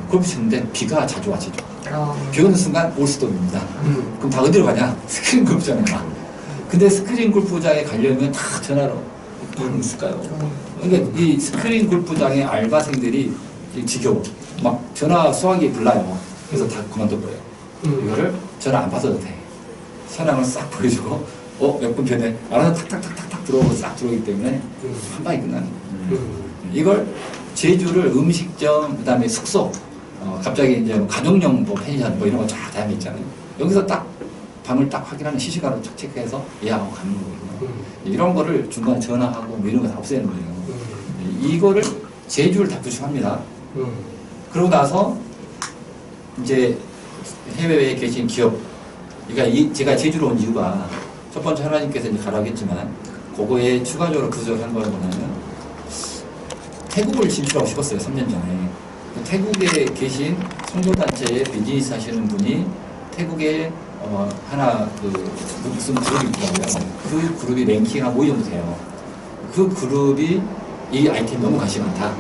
골프 치는데 비가 자주 와, 제주. 비 오는 순간 올스톱입니다. 그럼 다 어디로 가냐? 스크린 골프장에 가. 근데 스크린 골프장에 가려면 다 전화로 누구 있을까요? 그러니까 이 스크린 골프장의 알바생들이 지겨워. 막 전화 수화기 불나요. 그래서 다 그만둬버려요. 이거를 전화 안 받아도 돼. 현황을 싹 보여주고, 몇 분 전에 알아서 탁탁탁탁탁 들어오고 싹 들어오기 때문에 한 방에 끝나는 거예요. 이걸 제주를 음식점, 그 다음에 숙소, 갑자기 이제 뭐 가족용 뭐 펜션 뭐 이런 거 쫙 다양하게 있잖아요. 여기서 딱 방을 딱 확인하는 실시간으로 딱 체크해서 예약하고 가는 거거든요. 이런 거를 중간에 전화하고 뭐 이런 거 다 없애는 거예요. 이거를 제주를 다 구축합니다. 그러고 나서 이제 해외에 계신 기업, 그러니까 제가 제주로 온 이유가 첫 번째 하나님께서 이제 가라고 했지만 그거에 추가적으로 구조를 한 거라고는 태국을 진출하고 싶었어요. 3년 전에. 태국에 계신 성교단체에 비즈니스 하시는 분이 태국에 하나 무슨 그룹이 있더라고요. 그 그룹이 랭킹 한 5위 정도 돼요. 그 그룹이 이 아이템 너무 관심이 많다.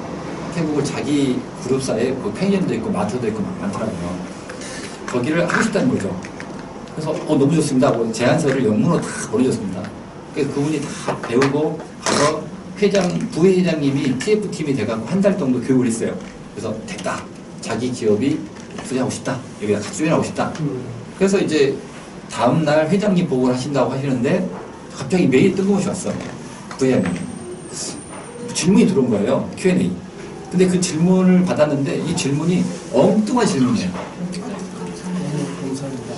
태국을 자기 그룹사에 그 펜션도 있고 마트도 있고 많더라고요. 거기를 하고 싶다는 거죠. 그래서 너무 좋습니다 하고 제안서를 영문으로 다 보내줬습니다. 그래서 그분이 다 배우고 가서 부회장님이 TF팀이 돼가지고 한 달 정도 교육을 했어요. 그래서 됐다. 자기 기업이 투자하고 싶다. 여기다 같이 조인하고 싶다. 그래서 이제 다음날 회장님 보고를 하신다고 하시는데 갑자기 메일 뜬금없이 왔어요. 부회장님. 질문이 들어온 거예요. Q&A. 근데 그 질문을 받았는데 이 질문이 엉뚱한 질문이에요.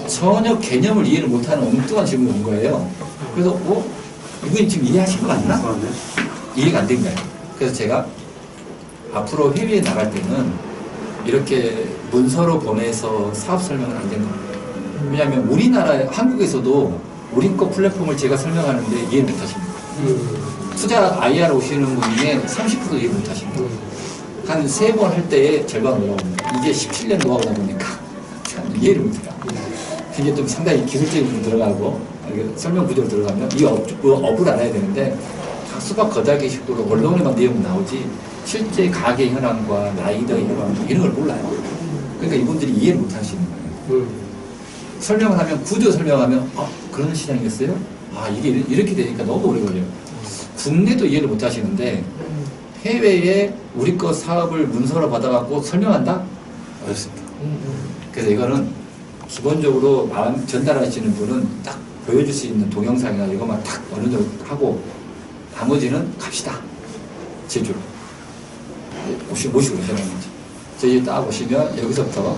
전혀 개념을 이해를 못하는 엉뚱한 질문이 온 거예요. 그래서 이분 지금 이해하신 거 맞나? 이해가 안 된 거예요. 그래서 제가 앞으로 해외에 나갈 때는 이렇게 문서로 보내서 사업 설명은 안 된다. 왜냐하면 우리나라 한국에서도 우리 거 플랫폼을 제가 설명하는데 이해를 못 하십니다. 투자 IR 오시는 분 중에 30% 이해 못 하십니다. 한 3번 할 때에 절반 올라옵니다. 이게 17년 노하우다 보니까 참 이해를 못 해요. 이게 좀 상당히 기술적인 부분 들어가고 설명 구조로 들어가면 이 업을 알아야 되는데 수박 거다기식으로 언론에만 내용이 나오지 실제 가계 현황과 라이더의 현황 이런 걸 몰라요. 그러니까 이분들이 이해를 못 하시는 거예요. 설명을 하면 구조 설명하면 그런 시장이었어요? 이게 이렇게 되니까 너무 오래 걸려요. 국내도 이해를 못 하시는데 해외에 우리 거 사업을 문서로 받아갖고 설명한다? 어렵습니다. 그래서 이거는 기본적으로 마음 전달하시는 분은 딱 보여줄 수 있는 동영상이나 이것만 딱 어느 정도 하고 나머지는 갑시다. 제주로. 모시고 오시는 거지. 제주 딱 오시면 여기서부터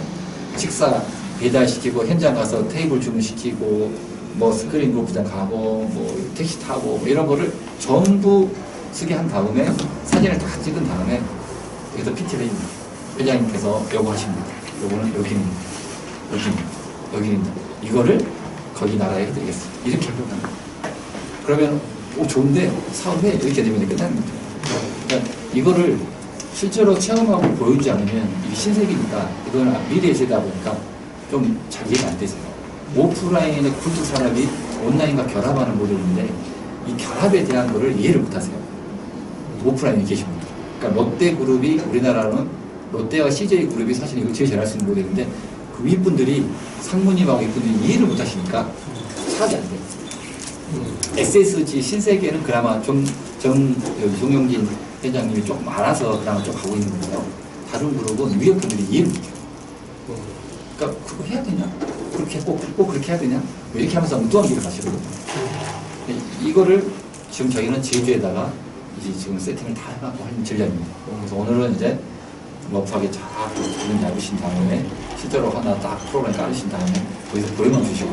식사 배달시키고 현장 가서 테이블 주문시키고 뭐 스크린 골프장 가고 뭐 택시 타고 뭐 이런 거를 전부 쓰게 한 다음에 사진을 다 찍은 다음에 여기서 PT를 해줍니다. 회장님께서 요거 하십니다. 요거는 여기입니다. 여기입니다. 이거를 거기 나라에 해드리겠습니다. 이렇게 하려고 합니다. 그러면 좋은데 사업해 이렇게 되면 끝나는 거죠. 그러니까 이거를 실제로 체험하고 보여주지 않으면 이게 신세계니까 이거는 미래의 세대다 보니까 좀 잘 이해가 안 되세요. 오프라인의 굴뚝 산업이 온라인과 결합하는 모델인데 이 결합에 대한 거를 이해를 못 하세요. 오프라인에 계신 분들. 그러니까 롯데그룹이 우리나라는 롯데와 CJ그룹이 사실 이거 제일 잘할 수 있는 모델인데 그 윗분들이 상무님하고 윗분들이 이해를 못 하시니까 사업이 안 돼요. SSG 신세계는 그나마 정용진 회장님이 조금 알아서 그나마 좀 가고 있는 거예요. 다른 그룹은 위에 분들이 이해를 못 해요. 그러니까 그거 해야 되냐? 꼭 그렇게 해야 되냐? 이렇게 하면서 엉뚱한 길을 가시거든요. 이거를 지금 저희는 제주에다가 이제 지금 세팅을 다 해갖고 하는 전략입니다. 그래서 오늘은 이제 러프하게 쫙 그림 얇으신 다음에 실제로 하나 딱 프로그램 깔으신 다음에 거기서 보여만 주시고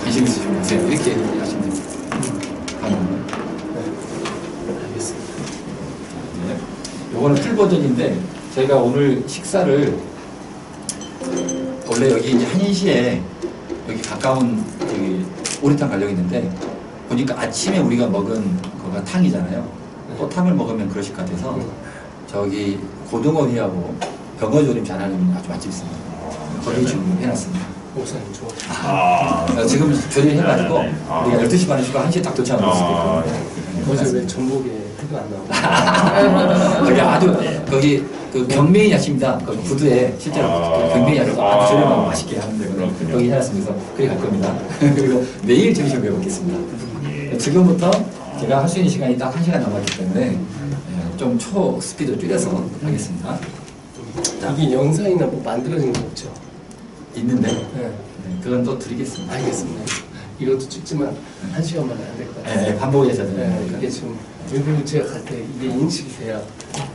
관심 있으시면 오세요. 이렇게 하시면 됩니다. 알겠습니다. 네. 요거는 풀 버전인데 저희가 오늘 식사를 원래 여기 이제 한인시에 여기 가까운 저기 오리탕 가려고 했는데 보니까 아침에 우리가 먹은 거가 탕이잖아요. 또 탕을 먹으면 그러실 것 같아서 저기 고등어회하고 병어조림 잘하는 아주 맛집 있습니다. 거기 주문해놨습니다. 목사님 좋아하시죠? 지금 조리해가지고 우리가 12시 반에 쉬고 1시에 딱 도착하고 있습니다. 어제 왜 전북에 티도 안 나고. 거기 아주 거기 그 경매인 야시입니다. 거기 구두에 실제로 경매인 야시 아주 저렴하고 맛있게 하는 데거든요. 그렇군요. 거기 해놨습니다. 그리 갈 겁니다. 그리고 내일 점심 배워보겠습니다. 지금부터 제가 할 수 있는 시간이 딱 1시간 남았기 때문에 좀 초 스피드 줄여서 하겠습니다. 이게 영상이나 뭐 만들어진 거 없죠? 있는데 네. 그건 또 드리겠습니다. 알겠습니다. 이것도 찍지만 1시간만에 안 될 것 같아요. 네, 반복해서 네, 이게 지금 외부를 제가 갈 때 이게 인식이 돼야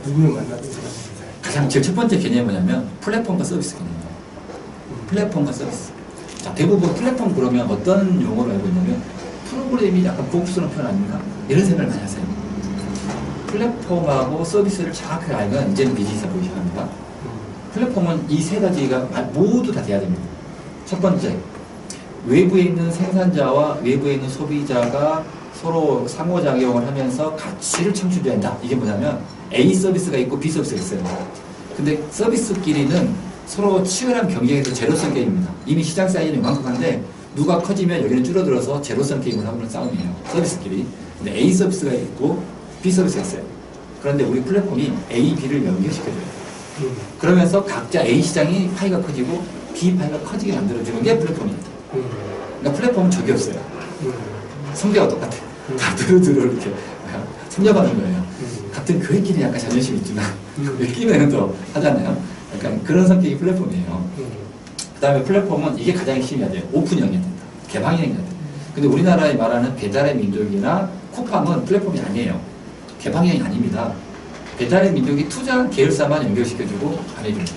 누구를 만나도 생각합니다. 가장 제일 첫 번째 개념이 뭐냐면 플랫폼과 서비스 개념이에요. 플랫폼과 서비스. 자, 대부분 플랫폼 그러면 어떤 용어로 알고 있냐면 프로그램이 약간 고급스러운 표현 아닌가? 이런 생각을 많이 하세요. 플랫폼하고 서비스를 정확하게 알면 이제는 비즈니스가 보이기 시작합니다. 플랫폼은 이 세 가지가 모두 다 돼야 됩니다. 첫 번째, 외부에 있는 생산자와 외부에 있는 소비자가 서로 상호작용을 하면서 가치를 창출해야 한다. 이게 뭐냐면 A 서비스가 있고 B 서비스가 있어요. 근데 서비스끼리는 서로 치열한 경쟁에서 제로섬 게임입니다. 이미 시장 사이즈는 이만큼한데 누가 커지면 여기는 줄어들어서 제로섬 게임을 하고는 싸움이에요. 서비스끼리. 근데 A 서비스가 있고 B 서비스가 있어요. 그런데 우리 플랫폼이 A, B를 연결시켜줘요. 그러면서 각자 A 시장이 파이가 커지고 B 파이가 커지게 만들어주는 게 플랫폼입니다. 그러니까 플랫폼은 적이 없어요. 성대가 똑같아요. 다 두루두루 이렇게 섭렵하는 거예요. 같은 그애끼리 약간 자존심이 있지만 끼면 더 하잖아요. 약간 그런 성격이 플랫폼이에요. 그 다음에 플랫폼은 이게 가장 핵심이어야 돼요. 오픈형이 된다. 개방형이 된다. 근데 우리나라에 말하는 배달의 민족이나 쿠팡은 플랫폼이 아니에요. 개방형이 아닙니다. 배달의 민족이 투자한 계열사만 연결시켜주고 안 해줍니다.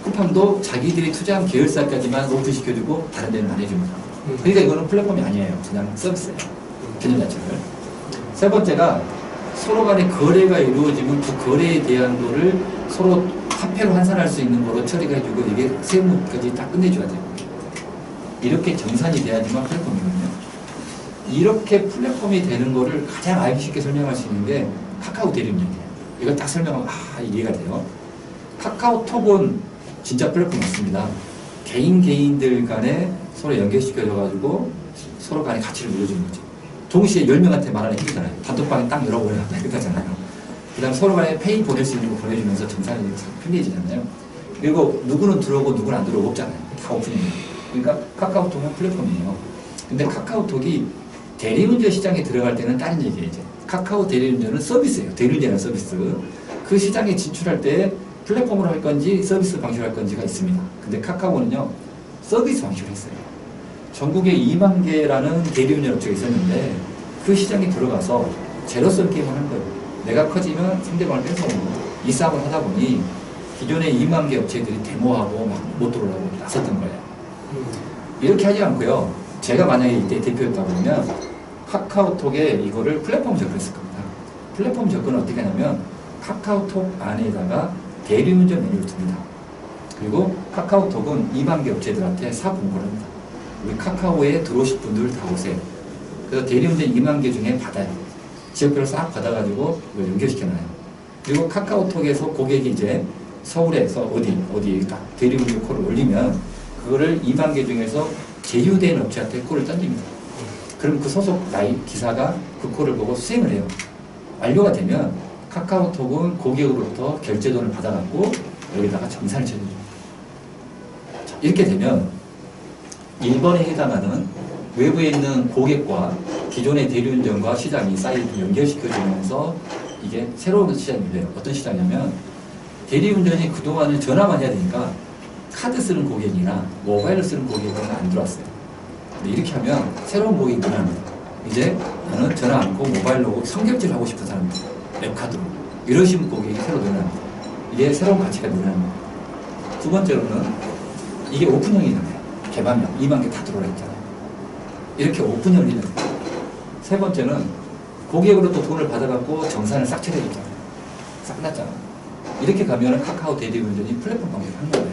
쿠팡도 자기들이 투자한 계열사까지만 오픈시켜주고 다른 데는 안 해줍니다. 그러니까 이거는 플랫폼이 아니에요. 그냥 서비스예요. 개념 자체를. 세 번째가 서로 간의 거래가 이루어지면 그 거래에 대한 거를 서로 화폐로 환산할 수 있는 거로 처리가 해주고 이게 세무까지 다 끝내줘야 돼요. 이렇게 정산이 돼야지만 플랫폼이거든요. 이렇게 플랫폼이 되는 거를 가장 알기 쉽게 설명할 수 있는 게 카카오 대리운전이에요. 이걸 딱 설명하면 이해가 돼요. 카카오톡은 진짜 플랫폼 맞습니다. 개인들 간에 서로 연결시켜줘가지고 서로 간에 가치를 물려주는 거죠. 동시에 10명한테 말하는 힘이잖아요. 단톡방에 딱 열어버려야 끝나잖아요. 그 다음 서로 간에 페이 보낼 수 있는 거 보내주면서 정산이 편리해지잖아요. 그리고 누구는 들어오고 누구는 안 들어오고 없잖아요. 다 오픈이에요. 그러니까 카카오톡은 플랫폼이에요. 근데 카카오톡이 대리운전 시장에 들어갈 때는 다른 얘기예요. 이제. 카카오 대리운전은 서비스예요. 대리운전이라는 서비스. 그 시장에 진출할 때 플랫폼으로 할 건지 서비스 방식으로 할 건지가 있습니다. 근데 카카오는요, 서비스 방식으로 했어요. 전국에 2만 개라는 대리운전 업체가 있었는데 그 시장에 들어가서 제로섬 게임을 한 거예요. 내가 커지면 상대방을 뺏어오는 거예요. 이 싸움을 하다 보니 기존의 2만 개 업체들이 데모하고 막 못 들어오려고 나섰던 거예요. 이렇게 하지 않고요. 제가 만약에 이때 대표였다고 그러면 카카오톡에 이거를 플랫폼 접근했을 겁니다. 플랫폼 접근은 어떻게 하냐면 카카오톡 안에다가 대리운전 메뉴를 둡니다. 그리고 카카오톡은 2만 개 업체들한테 사업 공고를 합니다. 우리 카카오에 들어오실 분들 다 오세요. 그래서 대리운전 2만 개 중에 받아요. 지역별로 싹 받아가지고 이걸 연결시켜놔요. 그리고 카카오톡에서 고객이 이제 서울에서 어디 딱 대리운전 콜을 올리면 그거를 2만 개 중에서 제휴된 업체한테 콜을 던집니다. 그럼 그 소속 기사가 그 콜을 보고 수행을 해요. 완료가 되면 카카오톡은 고객으로부터 결제돈을 받아갖고 여기다가 정산을 쳐줍니다. 이렇게 되면 1번에 해당하는 외부에 있는 고객과 기존의 대리운전과 시장이 사이를 연결시켜주면서 이게 새로운 시장이 돼요. 어떤 시장이냐면 대리운전이 그동안은 전화만 해야 되니까 카드 쓰는 고객이나 모바일을 쓰는 고객은 안 들어왔어요. 근데 이렇게 하면 새로운 고객이 늘어납니다. 이제 나는 전화 않고 모바일로 성격질 하고 싶은 사람들, 앱카드로 이러신 고객이 새로 늘어납니다. 이게 새로운 가치가 늘어납니다. 두 번째로는 이게 오픈형이잖아요. 개방형, 2만 개 다 들어오라 했잖아요. 이렇게 오픈형이 되는 거예요. 세 번째는 고객으로부터 돈을 받아갖고 정산을 싹 처리해줬잖아요. 싹 났잖아요. 이렇게 가면 카카오 대리운전이 플랫폼 방식을 한 거예요.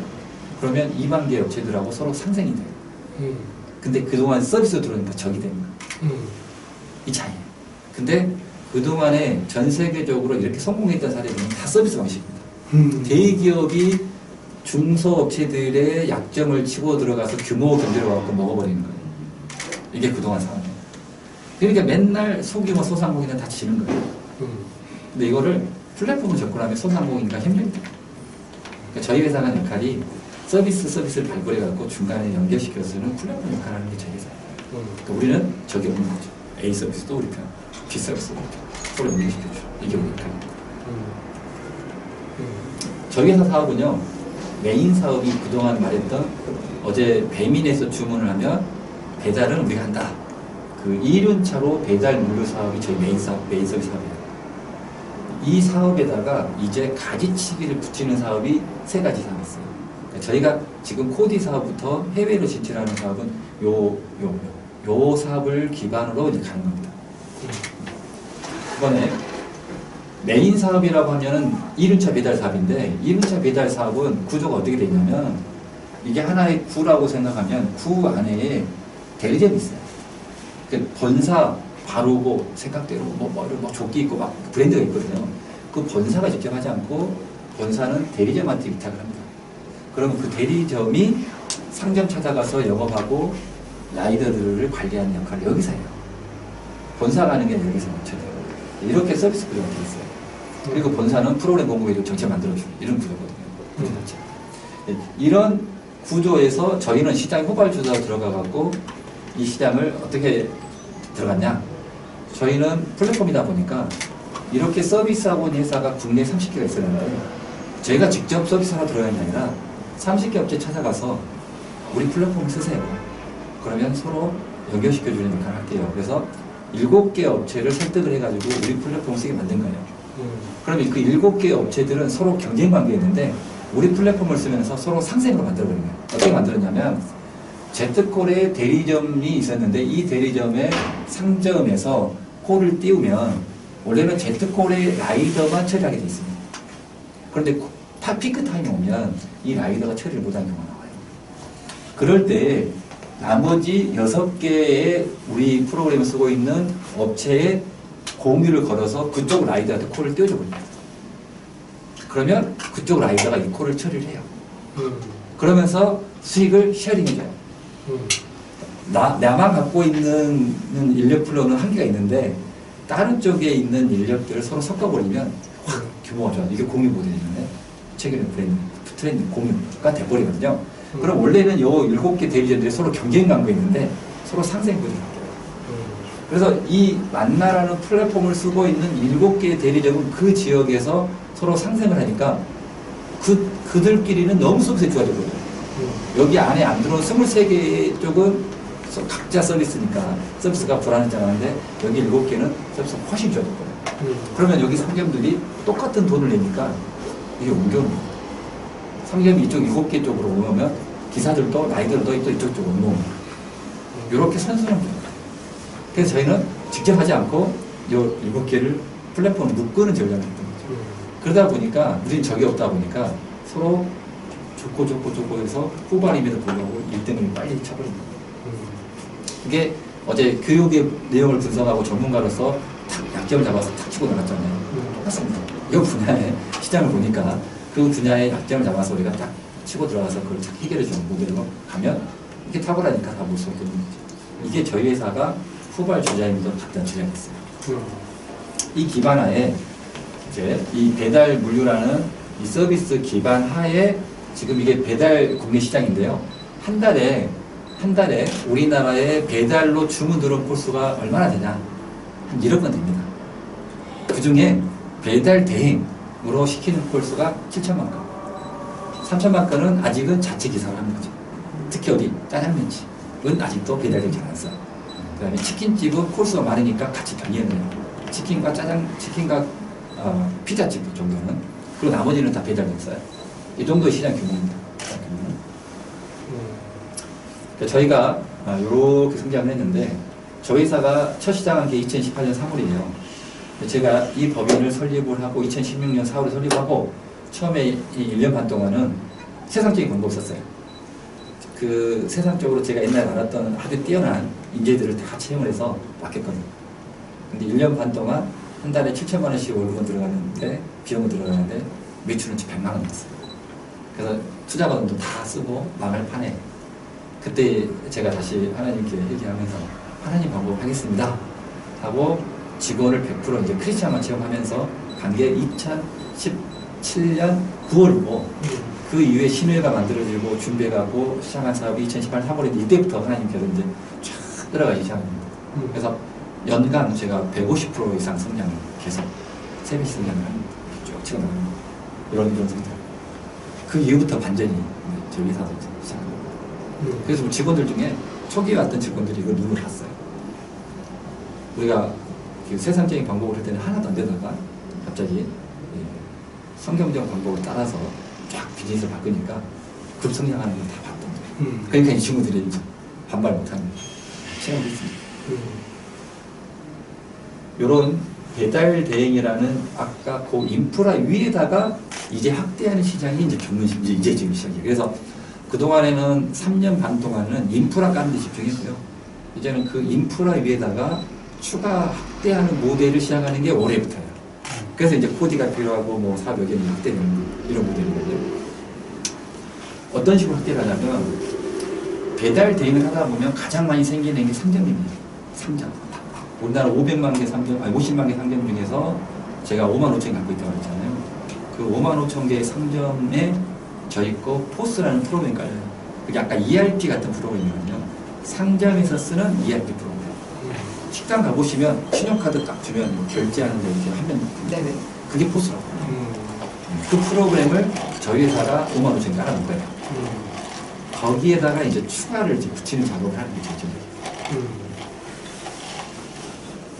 그러면 2만 개 업체들하고 서로 상생이 돼요. 근데 그동안 서비스로 들어오니까 적이 됩니다. 이 차이예요. 근데 그동안에 전 세계적으로 이렇게 성공했던 사례들은 다 서비스 방식입니다. 대기업이 중소업체들의 약점을 치고 들어가서 규모 견제를 갖고 먹어버리는 거예요. 이게 그동안 상황이에요. 그러니까 맨날 소규모 소상공인은 다 지는 거예요. 근데 이거를 플랫폼을 접근하면 손상보기가 힘듭니다. 그러니까 저희 회사 하는 역할이 서비스를 발굴해갖고 중간에 연결시켜서는 플랫폼 역할을 하는 게 저희 회사예요. 그러니까 우리는 저기 없는 거죠. A 서비스도 우리 편, B 서비스도 우리 편. 서로 연결시켜줘. 이게 우리 역할입니다. 저희 회사 사업은요, 메인 사업이 그동안 말했던 어제 배민에서 주문을 하면 배달은 우리가 한다. 그 1륜차로 배달 물류 사업이 저희 메인 서비스 사업이에요. 이 사업에다가 이제 가지치기를 붙이는 사업이 3가지 사업이 있어요. 그러니까 저희가 지금 코디 사업부터 해외로 진출하는 사업은 요 사업을 기반으로 이제 가는 겁니다. 이번에 메인 사업이라고 하면은 1륜차 배달 사업인데 1륜차 배달 사업은 구조가 어떻게 되냐면 이게 하나의 구라고 생각하면 구 안에 대리점이 있어요. 그 본사 바로고 생각대로 뭐 조끼 있고 막 브랜드가 있거든요. 그 본사가 직접 하지 않고 본사는 대리점한테 위탁을 합니다. 그러면 그 대리점이 상점 찾아가서 영업하고 라이더들을 관리하는 역할을 여기서 해요. 본사가 하는 게 여기서 맞춰요. 이렇게 서비스 구조가 되어 있어요. 그리고 본사는 프로그램 공급에 정책 만들어주고 이런 구조거든요. 이런 구조에서 저희는 시장 후발주자로 들어가갖고 이 시장을 어떻게 들어갔냐? 저희는 플랫폼이다 보니까 이렇게 서비스하고 있는 회사가 국내에 30개가 있었는데 저희가 직접 서비스 하나 들어가는 게 아니라 30개 업체 찾아가서 우리 플랫폼을 쓰세요. 그러면 서로 연결시켜주는 역할을 할게요. 그래서 7개 업체를 설득을 해가지고 우리 플랫폼을 쓰게 만든 거예요. 그러면 그 7개 업체들은 서로 경쟁 관계였는데 우리 플랫폼을 쓰면서 서로 상생으로 만들어버린 거예요. 어떻게 만들었냐면 Z콜에 대리점이 있었는데 이 대리점의 상점에서 콜을 띄우면 원래는 Z콜의 라이더만 처리하게 돼 있습니다. 그런데 피크 타임이 오면 이 라이더가 처리를 못하는 경우가 나와요. 그럴 때 나머지 6개의 우리 프로그램을 쓰고 있는 업체에 공유를 걸어서 그쪽 라이더한테 콜을 띄워줘 버립니다. 그러면 그쪽 라이더가 이 콜을 처리를 해요. 그러면서 수익을 쉐어링해줘요. 나만 갖고 있는 인력 플로는 한계가 있는데 다른 쪽에 있는 인력들을 서로 섞어버리면 확 규모가 좋아. 이게 공유 모델이는데 최근에 트렌드 공유가 돼버리거든요. 그럼 원래는 요 7개 대리점들이 서로 경쟁 관계가 있는데 서로 상생 구조를 할게요. 그래서 이 만나라는 플랫폼을 쓰고 있는 7개의 대리점은 그 지역에서 서로 상생을 하니까 그들끼리는 너무 서비스가 좋아졌거든요. 여기 안에 안 들어온 23개 쪽은 각자 서비스니까 서비스가 불안정한데 여기 7개는 서비스가 훨씬 좋아졌거든요. 그러면 여기 상점들이 똑같은 돈을 내니까 이게 옮겨옵니다. 상점이 이쪽 7개 쪽으로 오면 기사들도 라이더들도 또 이쪽 쪽으로 옮겨옵니다. 이렇게 선순환 됩니다. 그래서 저희는 직접 하지 않고 이 7개를 플랫폼을 묶는 전략을 했던 거죠. 그러다 보니까 우리는 적이 없다 보니까 서로 좋고 해서 후발임에도 불구하고 1등을 빨리 쳐버린 거예요. 이게 어제 교육의 내용을 분석하고 전문가로서 탁 약점을 잡아서 탁 치고 나갔잖아요. 똑같습니다. 이 분야의 시장을 보니까 그 분야의 약점을 잡아서 우리가 딱 치고 들어가서 그걸 딱 해결해주는 모델로 가면 이게 탁월하니까 다 볼 수 없게 되는 거죠. 이게 저희 회사가 후발 주자임에도 같은 주장이었어요. 이 기반 하에 이제 이 배달 물류라는 이 서비스 기반 하에 지금 이게 배달 국내 시장인데요. 한 달에 우리나라에 배달로 주문 들어온 콜수가 얼마나 되냐? 한 1억 건 됩니다. 그 중에 배달 대행으로 시키는 콜수가 7천만 건. 3천만 건은 아직은 자체 기사를 하는 거죠. 특히 어디? 짜장면집은 아직도 배달되지 않았어요. 그 다음에 치킨집은 콜수가 많으니까 같이 병행을 해요. 치킨과 피자집 정도는. 그리고 나머지는 다 배달됐어요. 이 정도의 시장 규모입니다. 그러니까 저희가 이렇게 성장을 했는데 저희 회사가 첫 시작한 게 2018년 3월이에요. 제가 이 법인을 설립을 하고 2016년 4월에 설립하고 처음에 이 1년 반 동안은 세상적인 광고 없었어요. 그 세상적으로 제가 옛날에 알았던 아주 뛰어난 인재들을 다 채용을 해서 맡겼거든요. 근데 1년 반 동안 한 달에 7천만 원씩 월급은 들어가는데 비용은 들어가는데 매출은 100만 원 났어요. 그래서 투자자금도 다 쓰고 망할 판에 그때 제가 다시 하나님께 얘기하면서 하나님 방법하겠습니다 하고 직원을 100% 이제 크리스찬만 채용하면서 간 게 2017년 9월이고 그 이후에 신뢰가 만들어지고 준비해가고 시작한 사업이 2018년 3월인데 이때부터 하나님께서 이제 쫙 들어가기 시작합니다. 그래서 연간 제가 150% 이상 성장을 계속 세배 성장을 쭉 찍어나갑니다. 이런 성장. 그 이후부터 반전이 저희 회사도 시작합니다. 그래서 우리 직원들 중에 초기에 왔던 직원들이 이걸 눈을 봤어요. 우리가 그 세상적인 방법을 할 때는 하나도 안 되다가 갑자기 성경적 방법을 따라서 쫙 비즈니스를 바꾸니까 급성장하는 걸 다 봤던 거예요. 그러니까 이 친구들이 이제 반발 못합니다. 시간이 있습니다. 이런 배달 대행이라는 아까 그 인프라 위에다가 이제 확대하는 시장이 이제 겪는 이제 지금 시작이에요. 그래서 그동안에는 3년 반 동안은 인프라 까는 데 집중했고요. 이제는 그 인프라 위에다가 추가 확대하는 모델을 시작하는 게 올해부터예요. 그래서 이제 코디가 필요하고 뭐 사업에 확대되는 이런 모델이거든요. 어떤 식으로 확대를 하냐면 배달 대행을 하다 보면 가장 많이 생기는 게 상점입니다. 상점. 우리나라 500만 개 상점, 아니 50만 개 상점 중에서 제가 5만 5천 개 갖고 있다고 했잖아요. 그 5만 5천 개의 상점에 저희 거 포스라는 프로그램이 깔려요. 그게 아까 ERP 같은 프로그램이거든요. 상점에서 쓰는 ERP 프로그램. 식당 가보시면 신용카드 딱 주면 뭐 결제하는데 이렇게 하면 네네. 그게 포스라고. 그 프로그램을 저희 회사가 5만 5천 개 깔아놓은 거예요. 거기에다가 이제 추가를 이제 붙이는 작업을 하는 게 저죠.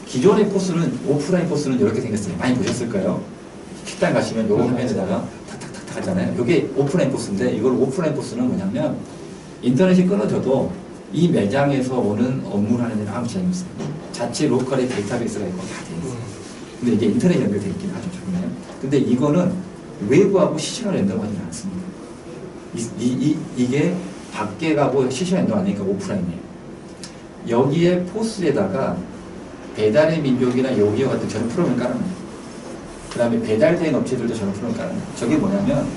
기존의 포스는, 오프라인 포스는 이렇게 생겼어요. 많이 보셨을 거예요. 식당 가시면 요거 화면에다가 탁탁탁탁 하잖아요. 요게 오프라인 포스인데, 이걸 오프라인 포스는 뭐냐면, 인터넷이 끊어져도 이 매장에서 오는 업무를 하는 데는 아무 지장이 없어요. 자체 로컬의 데이터베이스가 있고 다 돼 있어요. 근데 이게 인터넷 연결되어 있긴 아주 좋네요. 근데 이거는 외부하고 실시간 연동하지 않습니다. 이게 밖에 가고 실시간 연동 안 하니까 오프라인이에요. 여기에 포스에다가 배달의 민족이나 요기요 같은 저런 프로그램을 깔아놓습니다. 그 다음에 배달 대행 업체들도 저런 프로그램을 깔아놓습니다. 저게 뭐냐면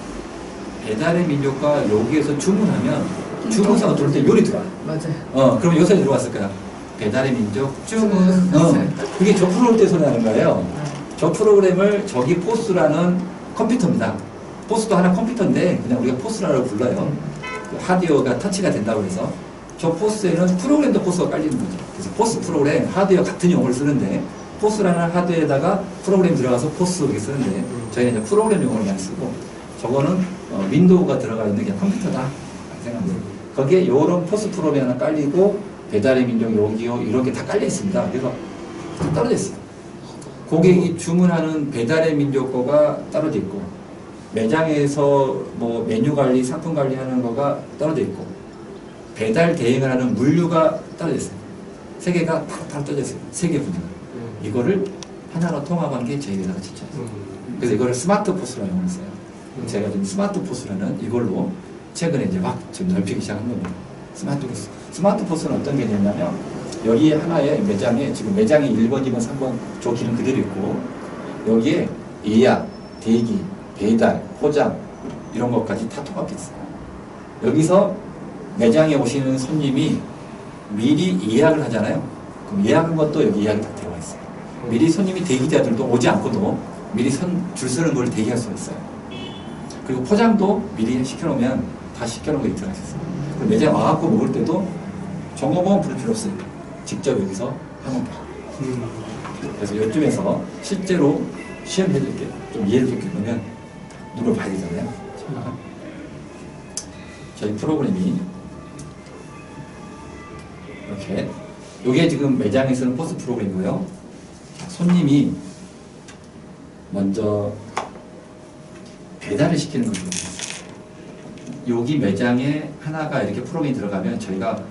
배달의 민족과 요기에서 주문하면 주문사가 들어올 때 요리 들어와요. 맞아요. 그럼 요새 들어왔을 거야. 배달의 민족 주문. 그게 저 프로그램 때 소리 나는 거예요. 저 프로그램을 저기 포스라는 컴퓨터입니다. 포스도 하나 컴퓨터인데 그냥 우리가 포스라고 불러요. 그 하드웨어가 터치가 된다고 해서 저 포스에는 프로그램도 포스가 깔리는 거죠. 그래서 포스 프로그램, 하드웨어 같은 용어를 쓰는데 포스라는 하드웨어에다가 프로그램 들어가서 포스 이렇게 쓰는데 저희는 이제 프로그램 용어를 많이 쓰고 저거는 윈도우가 들어가 있는 게 컴퓨터다 생각합니다. 거기에 이런 포스 프로그램 하나 깔리고 배달의 민족, 요기요 이런 게 다 깔려 있습니다. 그래서 다 떨어져 있어요. 고객이 주문하는 배달의 민족 거가 떨어져 있고 매장에서 뭐 메뉴 관리, 상품 관리하는 거가 떨어져 있고 배달 대행을 하는 물류가 떨어져 있어요. 세 개가 다 떨어져 있어요. 세 개 분야가. 이거를 하나로 통합한 게 저희 회사가 진짜. 그래서 이거를 스마트 포스라는 용어를 써요. 제가 지금 스마트 포스라는 이걸로 최근에 이제 막 좀 넓히기 시작한 겁니다. 스마트 포스. 스마트 포스는 어떤 개념이냐면 여기 하나의 매장에 지금 매장에 1번, 2번, 3번 조기는 그대로 있고 여기에 예약, 대기, 배달, 포장 이런 것까지 다 통합돼 있어요. 여기서 매장에 오시는 손님이 미리 예약을 하잖아요. 그럼 예약한 것도 여기 예약이 다 들어가 있어요. 미리 손님이 대기자들도 오지 않고도 미리 줄 서는 걸 대기할 수가 있어요. 그리고 포장도 미리 시켜놓으면 다 시켜놓은 거 들어가 있어요. 매장 와갖고 먹을 때도 종업원 부를 필요 없어요. 직접 여기서 하면 돼요. 그래서 이쯤에서 실제로 시험해드릴게요. 좀 이해를 돕게 눈을 봐야 되잖아요. 저희 프로그램이 이렇게 이게 지금 매장에 쓰는 포스 프로그램이고요. 손님이 먼저 배달을 시키는 거죠. 여기 매장에 하나가 이렇게 프로그램이 들어가면 저희가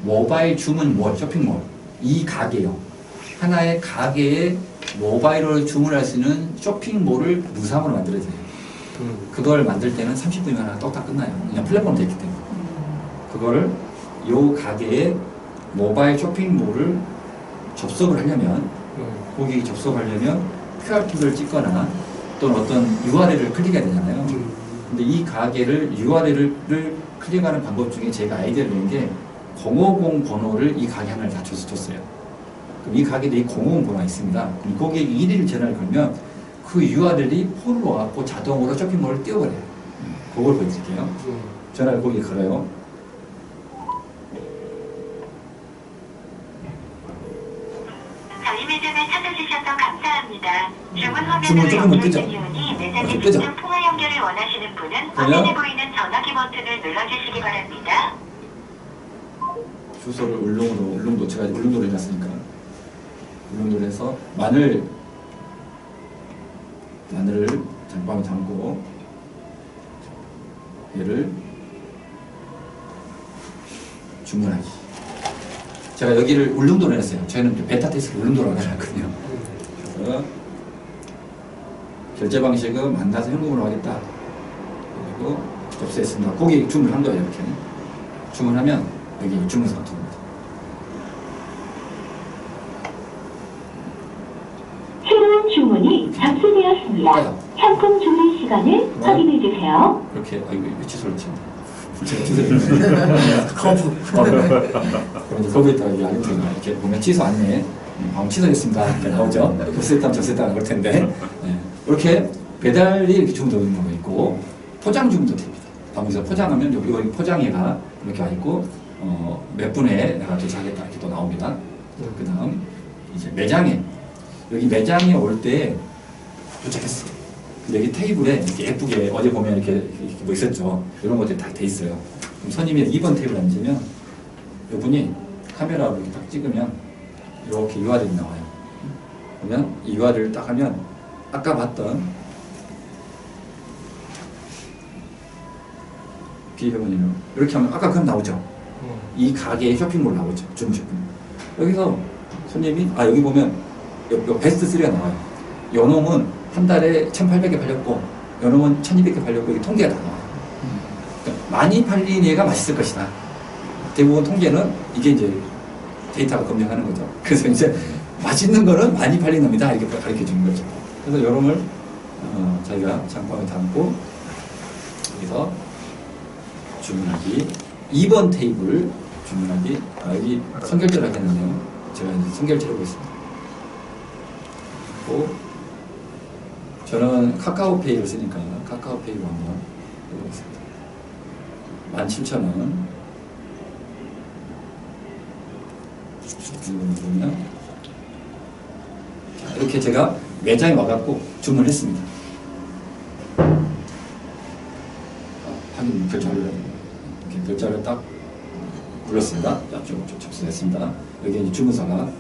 모바일 주문몰, 쇼핑몰 이 가게요. 하나의 가게에 모바일로 주문할 수 있는 쇼핑몰을 무상으로 만들어줘요. 그걸 만들 때는 30분이면 하나 똑딱 끝나요. 그냥 플랫폼 되어 있기 때문에. 그거를 요 가게에 모바일 쇼핑몰을 접속을 하려면 고객이 접속하려면 QR코드를 찍거나 또는 어떤 URL을 클릭해야 되잖아요. 근데 이 가게를 URL을 클릭하는 방법 중에 제가 아이디어를 낸 게 050 번호를 이 가게 하나를 다 줬어요. 그럼 이 가게들이 공홈번호가 있습니다. 그럼 고객 1일 전화를 걸면 그 URL이 폰으로 와갖고 자동으로 쇼핑몰을 띄워버려요. 그걸 보여드릴게요. 전화를 거기에 걸어요. 저희 매장을 찾아주셔서 감사합니다. 주문 주문 화면으로 조금만 뜨죠. 연결되니 매장에 뜨죠. 직접 통화 연결을 원하시는 분은 그러면 화면에 보이는 전화기 버튼을 눌러주시기 바랍니다. 주소를 울릉도 제가 울릉도로 해놨으니까 울릉도로 해서 마늘을 장밤에 담고 얘를 주문하기. 제가 여기를 울릉도로 해놨어요. 저희는 베타 테스트 울릉도로 해놨거든요. 그래서 결제 방식은 만나서 현금으로 하겠다. 그리고 접수했습니다. 고객 주문한 거예요. 이렇게 주문하면 여기 주문서가 들어옵니다. 새로운 주문이 접수되었습니다. 상품 조리 시간을 확인해 주세요. 그렇게 이거 취소를 친다. 제가 취소를 그럼 거기에다가 이 알림표가 이렇게 보면 취소 안내 방금 취소했습니다. 이렇게 나오죠. 접수했다 그럴 텐데 이렇게 배달이 이렇게 주문되어 있는 경우가 있고 포장 주문도 됩니다. 방금에서 포장하면 여기 포장해가 이렇게 와 있고 몇 분에 내가 도착하겠다 이렇게 또 나옵니다. 그 다음 이제 매장에 여기 매장에 올 때 도착했어. 근데 여기 테이블에 이렇게 예쁘게 어제 보면 이렇게 뭐 있었죠. 이런 것들이 다 돼 있어요. 그럼 손님이 2번 테이블 앉으면 이분이 카메라로 이렇게 딱 찍으면 이렇게 URL이 나와요. 그러면 이 URL을 딱 하면 아까 봤던 비회원이요. 이렇게 하면 아까 그럼 나오죠. 이 가게의 쇼핑몰 나오죠. 주문 쇼핑몰. 여기서 손님이 여기 보면 요 베스트 3가 나와요. 연홍은 한 달에 1,800개 팔렸고 연홍은 1,200개 팔렸고 이게 통계가 다 나와요. 그러니까 많이 팔린 얘가 맛있을 것이다. 대부분 통계는 이게 이제 데이터가 검증하는 거죠. 그래서 이제 맛있는 거는 많이 팔린 겁니다. 이렇게 가르쳐 주는 거죠. 그래서 요놈을 저희가 장방에 담고 여기서 주문하기 2번 테이블 주문하기 여기 선결제를 하겠네요. 제가 이제 선결제를 하고 있습니다. 그리고 저는 카카오페이를 쓰니까 카카오페이로 한번 해보겠습니다. 17,000원 이거 보면 이렇게 제가 매장에 와갖고 주문했습니다. 확인 결제를 이렇게 결제를 딱 눌렀습니다. 쭉 접수했습니다. 여기 이제 주문서가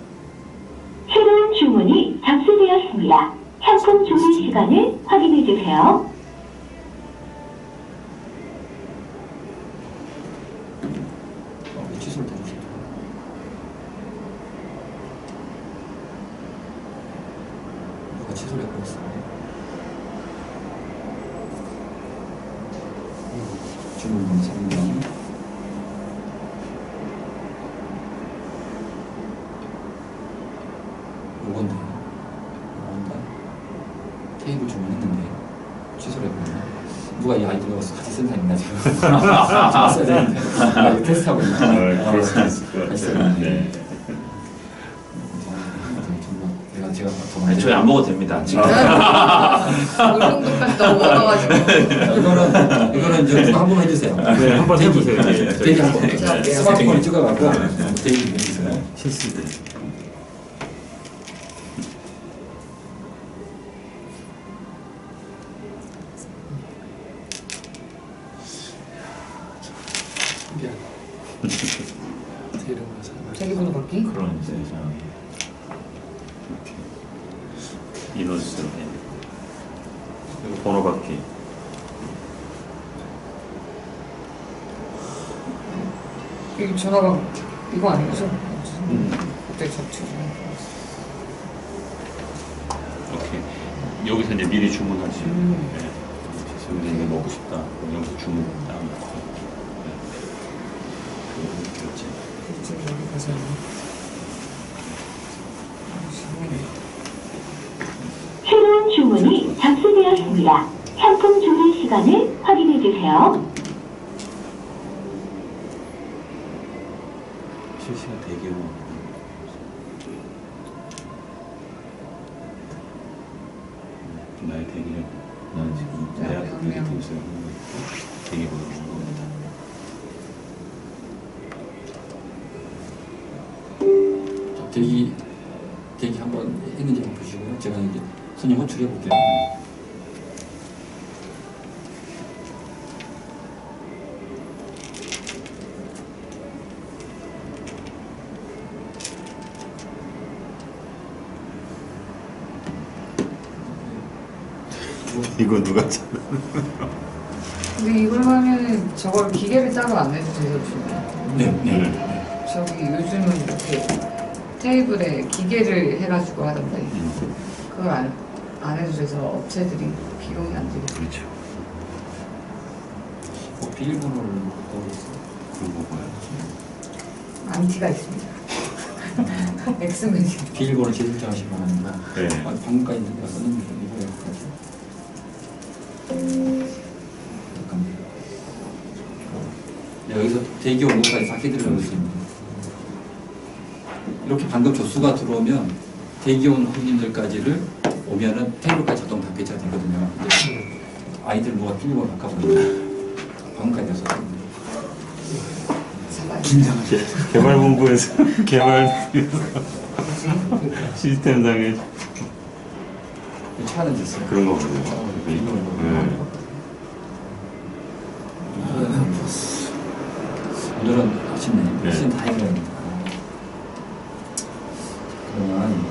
새로운 주문이 접수되었습니다. 상품 조리 시간을 확인해 주세요. 취소를 해주세요. 누가 취소를 해버렸어요. 주문 3명 요건데 테이블 주문했는데 취소를 했거든요. 누가 이 아이디어 같이 쓴 사람이나 지금 써야 되는데 이거 테스트하고 있나? 그럴 수 있을 것 같아요. 네. 제가 더 저희 안 먹어도 됩니다. 지금. 울릉도까지 넘어가가지고. 이거는 이제 누가 한번 해주세요. 네, 한번 해주세요. 네, 대기 한번. 네. 스마트폰을 찍어갖고 대기 해주세요. 실수들. 미안. 제 이름으로 사람. 자기 번호 받기? 그런 세상. 인원수. 그리고 번호 받기. 여기 전화가 이거 아니죠? 그때 접촉. 오케이. 여기서 이제 미리 주문하지. 네. 여기서 이거 먹고 싶다. 여기서 주문 다음. 그렇지. 지금 여기 가서. 새로운 주문이 접수되었습니다. 상품 조리 시간을 확인해 주세요. 실시간 대기로. 방면. 되게 보는 거. 자, 대기 한번 했는지 한번 보시고요. 제가 이제 손님 호출해 볼게요. 이거 누가 찾아? 근데 이걸 하면은 저걸 기계를 따로 안 해도 돼서 지금. 네. 저기 요즘은 이렇게 테이블에 기계를 해가지고 하던데 그걸 안 해도 돼서 업체들이 비용이 안 들고. 그렇죠. 비밀번호를 넣어주세요. 그런 거 봐요. 안티가 있습니다. 엑스맨이. 비밀번호 재설정하시기 바랍니다. 네. 방금까지 썼는데 이거 여기까지. 잠깐만. 네, 여기서 대기 온도까지 다 해드리려고 있습니다. 이렇게 방금 조수가 들어오면 대기온 손님들까지를 오면은 테이블까지 자동 다 배치가 되거든요. 근데 아이들 누가 비밀번호 바꿔버리면 방금까지 썼습니다. 긴장하게. 개발본부에서 시스템상에 차는 됐어요. 그런 거 보네요. 네. 오늘은 아침에 네. 훨씬 다 해결합니다. 그러면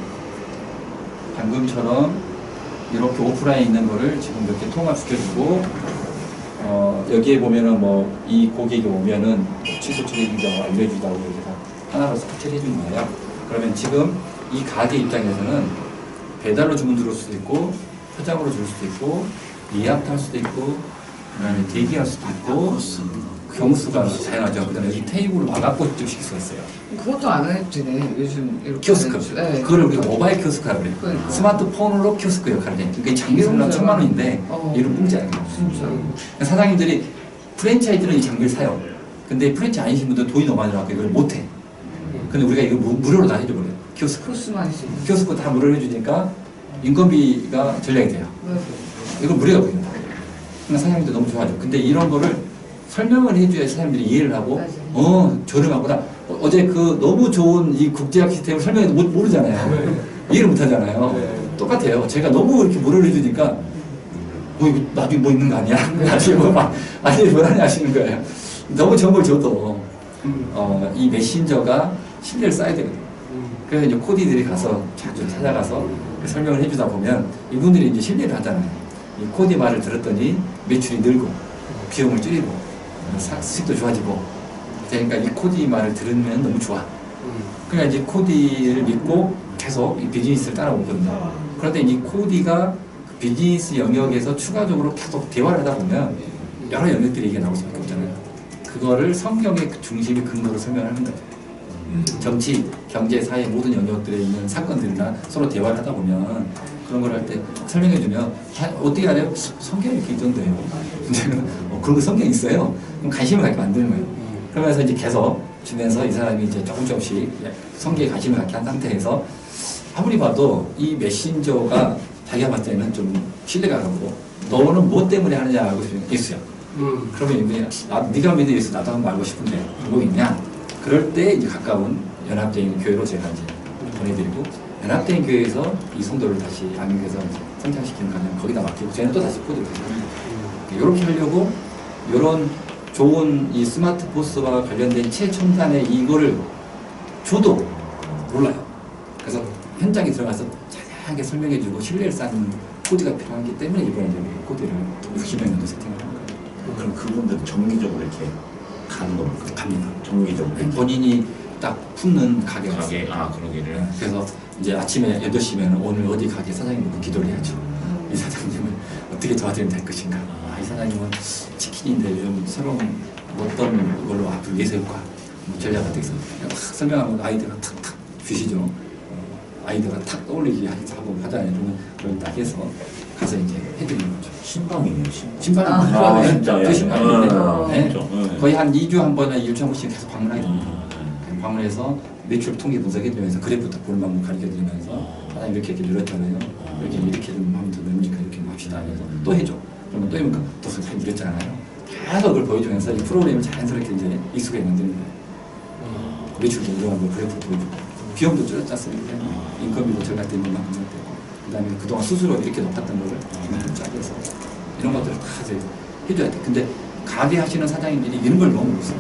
방금처럼 이렇게 오프라인에 있는 거를 지금 이렇게 통합시켜주고 여기에 보면은 뭐 이 고객이 오면은 취소 처리해준다고 알려주다고 이렇게 다 하나로 싹 처리해준 거예요. 그러면 지금 이 가게 입장에서는 배달로 주문 들어올 수도 있고 포장으로 줄 수도 있고 예약할 수도 있고 그다음에 대기할 수도 있고 경수가 다양하죠. 그다음에 이 테이블을 와갖고 직접 시킬 수가 있어요. 그것도 안 해도 되네. 요즘 이렇게. 키오스크. 네. 그걸 우리가 모바일 키오스크라고 그래요. 그러니까. 스마트폰으로 키오스크 역할을 해요. 그러니까 장비설명 1,000만 원인데 이런 공짜예요. 진짜. 사장님들이 프랜차이즈는 이 장비를 사요. 근데 프랜차이즈 아니신 분들 돈이 너무 많이 나와서 이걸 못해. 근데 우리가 이거 무료로 다 해줘버려요. 키오스크. 크로스만 있어. 키오스크 다 무료로 해주니까 인건비가 전략이 돼요. 네. 이거 무료가 보입니다. 그러니까 사장님들 너무 좋아하죠. 근데 이런 거를 설명을 해줘야 사장님들이 이해를 하고, 저렴하구나. 어제 그 너무 좋은 이 국제학 시스템을 설명해도 모르잖아요. 이해를 못 하잖아요. 똑같아요. 제가 너무 이렇게 무료를 해주니까, 이거 나중에 뭐 있는 거 아니야? 나중에 아니, 뭐라냐 하시는 거예요. 너무 정보를 줘도, 이 메신저가 신뢰를 쌓아야 되거든요. 그래서 이제 코디들이 가서 자주 찾아가서 설명을 해주다 보면 이분들이 이제 신뢰를 하잖아요. 이 코디 말을 들었더니 매출이 늘고 비용을 줄이고 수익도 좋아지고 그러니까 이 코디 말을 들으면 너무 좋아. 그러니까 이제 코디를 믿고 계속 이 비즈니스를 따라오거든요. 그런데 이 코디가 그 비즈니스 영역에서 추가적으로 계속 대화를 하다 보면 여러 영역들이 이게 나올 수밖에 없잖아요. 그거를 성경의 중심의 근거로 설명하는 거죠. 정치, 경제, 사회 모든 영역들에 있는 사건들이나 서로 대화를 하다 보면 그런 걸 할 때 설명해주면 어떻게 알아요? 성경이 이렇게 있던데요. 그런 거 성경이 있어요. 그럼 관심을 갖게 만드는 거예요. 그러면서 이제 계속 주면서 이 사람이 이제 조금씩 성경에 관심을 갖게 한 상태에서 아무리 봐도 이 메신저가 자기가 봤을 때는 좀 신뢰가 가고 너는 뭐 때문에 하느냐 알고 있어요. 그러면 이분이 네가 믿는 예수 나도 한번 알고 싶은데 뭐 있냐? 그럴 때 이제 가까운 연합된 교회로 제가 이제 보내드리고 연합된 교회에서 이 성도를 다시 양육해서 성장시키는 과정 거기다 맡기고 저희는 또 다시 코드를 다시 합니다. 이렇게 하려고 이런 좋은 이 스마트 포스와 관련된 최첨단의 이거를 줘도 몰라요. 그래서 현장에 들어가서 자세하게 설명해주고 신뢰를 쌓는 코드가 필요하기 때문에 이번에 이제 코드를 60명정도 세팅을 한 거예요. 그럼 그분들은 정기적으로 이렇게 가는 겁니까? 갑니다. 정기적으로. 본인이 딱 품는 가게가 가게, 있어요. 그러기를. 그래서 이제 아침에 8시면 오늘 어디 가게 사장님 보고 기도를 해야죠. 이 사장님을 어떻게 도와드리면 될 것인가. 이 사장님은 치킨인데 요즘 새로운 어떤 걸로 앞을 위해서 효과 전략 어떻게 해서 막 설명하면 아이디어가 탁탁 주시죠. 아이디어가 탁 떠올리게 하고 하잖아요. 그러면 딱 해서 가서 이제 해드리는 거죠. 신방이네요, 신방. 신방은 아, 진짜요? 그 신방인데 네. 진짜? 네. 거의 한 2주 한 번이나 1주에 한 번씩 계속 방문하게 됩니다. 방문해서 매출 통계 분석해주면서 그래프부터 볼만큼 가르쳐드리면서 사장님 이렇게 늘었잖아요. 이렇게 좀 하면 더 뭡니까 이렇게 합시다 하면서 또 해줘. 그러면 또 이만큼 또 그렇게 늘었잖아요. 계속 그걸 보여주면서 이 프로그램을 자연스럽게 이제 익숙하게 만드는 거예요. 매출도 올라간 걸 그래프 보여주고 비용도 줄였지 않습니까? 인건비도 절감되는 만큼 되고 그 다음에 그동안 수수료 이렇게 높았던 거를 이만큼 짜게해서 이런 것들을 다 이제 해줘야 돼. 근데 가게 하시는 사장님들이 이런 걸 너무 못해요.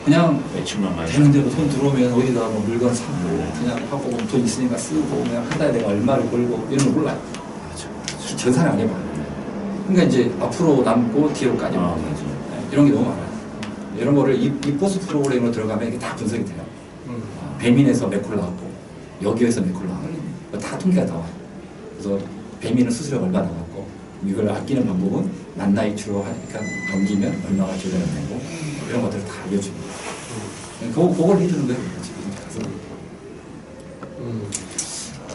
그냥 매출만 많이 되는 대로 돈 들어오면 어디다 뭐 물건 사고 그냥 하고 돈 있으니까 쓰고 그냥 한 달에 내가 얼마를 벌고 이런 걸 몰라요. 전산을 안 해봐요. 그러니까 이제 앞으로 남고 뒤로 까지 이런 게 너무 많아요. 이런 거를 이 포스 프로그램으로 들어가면 이게 다 분석이 돼요. 배민에서 몇 콜 나왔고 여기에서 몇 콜 나왔고 다 통계가 나와요. 그래서 배민은 수수료가 얼마 나왔고 이걸 아끼는 방법은 만나이치로 하니까 넘기면 얼마가 줄여야 되고 이런 것들을 다 알려줍니다. 그걸 해주는 거예요. 지금 가서.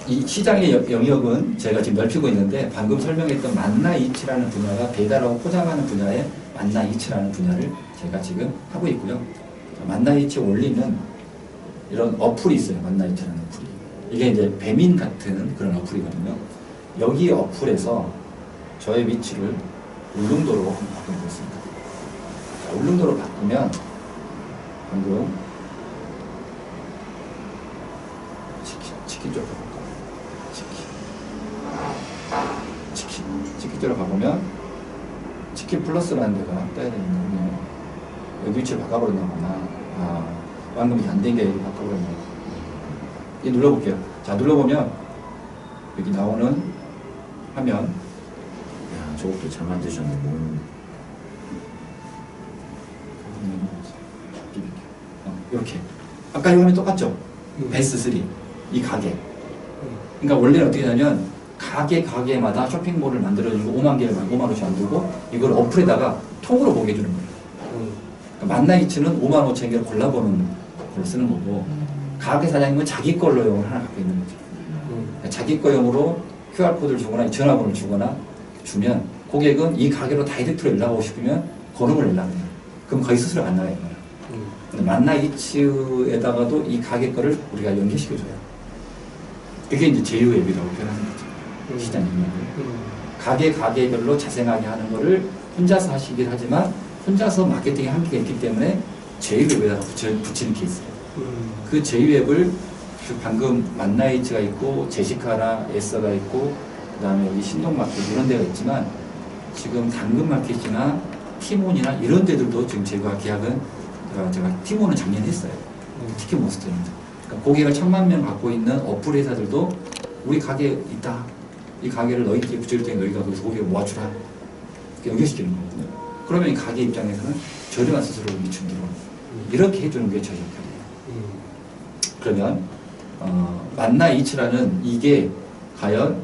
이 시장의 영역은 제가 지금 넓히고 있는데 방금 설명했던 만나이치라는 분야가 배달하고 포장하는 분야의 만나이치라는 분야를 제가 지금 하고 있고요. 만나이치 올리는 이런 어플이 있어요. 만나이치라는 어플이. 이게 이제 배민 같은 그런 어플이거든요. 여기 어플에서 저의 위치를 울릉도로 한번 바꿔보겠습니다. 자, 울릉도로 바꾸면 방금 치킨 쪽으로 가볼까요? 치킨 쪽으로 가보면 치킨 플러스라는 데가 떠야 되는군요. 여기 위치를 바꿔버렸나 보나. 방금 이게 안 된 게 바꿔버렸나. 이 눌러볼게요. 자, 눌러보면 여기 나오는 화면. 야, 저것도 잘 만드셨네. 이렇게. 아까 이 화면 똑같죠? 베스트 3. 이 가게. 그러니까 원래는 어떻게 하냐면 가게마다 쇼핑몰을 만들어주고 5만 개를 5만 원씩 만들고 이걸 어플에다가 통으로 보게 해주는 거예요. 그러니까 만나이치는 5만 5천 개를 골라보는 걸 쓰는 거고 가게 사장님은 자기 걸로용을 하나 갖고 있는 거죠. 그러니까 자기 거용으로 QR코드를 주거나 전화번호를 주거나 주면 고객은 이 가게로 다이렉트로 연락하고 싶으면 번호를 연락해요. 그럼 거의 수수료가 안 나가요. 근데 만나이치에다가도 이 가게 거를 우리가 연계시켜줘요. 이게 이제 제휴 앱이라고 표현하는 거죠. 시장 영역을. 가게별로 자생하게 하는 거를 혼자서 하시긴 하지만 혼자서 마케팅에 한계가 있기 때문에 제휴 앱에다가 붙이는 게 있어요. 그 제휴 앱을 방금 만나이치가 있고 제시카나 에서가 있고 그 다음에 여기 신동마켓 이런 데가 있지만 지금 당근마켓이나 티몬이나 이런 데들도 지금 제가 계약은 제가 티몬은 작년에 했어요. 티켓몬스터입니다. 그러니까 고객을 1000만 명 갖고 있는 어플 회사들도 우리 가게 있다. 이 가게를 너희들이 붙여줄 테니 너희가 거기서 고객을 모아주라. 이렇게 연결시키는 거거든요. 그러면 이 가게 입장에서는 저렴한 수수료를 미춘기로 이렇게 해주는 게 저희 역할이에요. 그러면 만나이치라는 이게 과연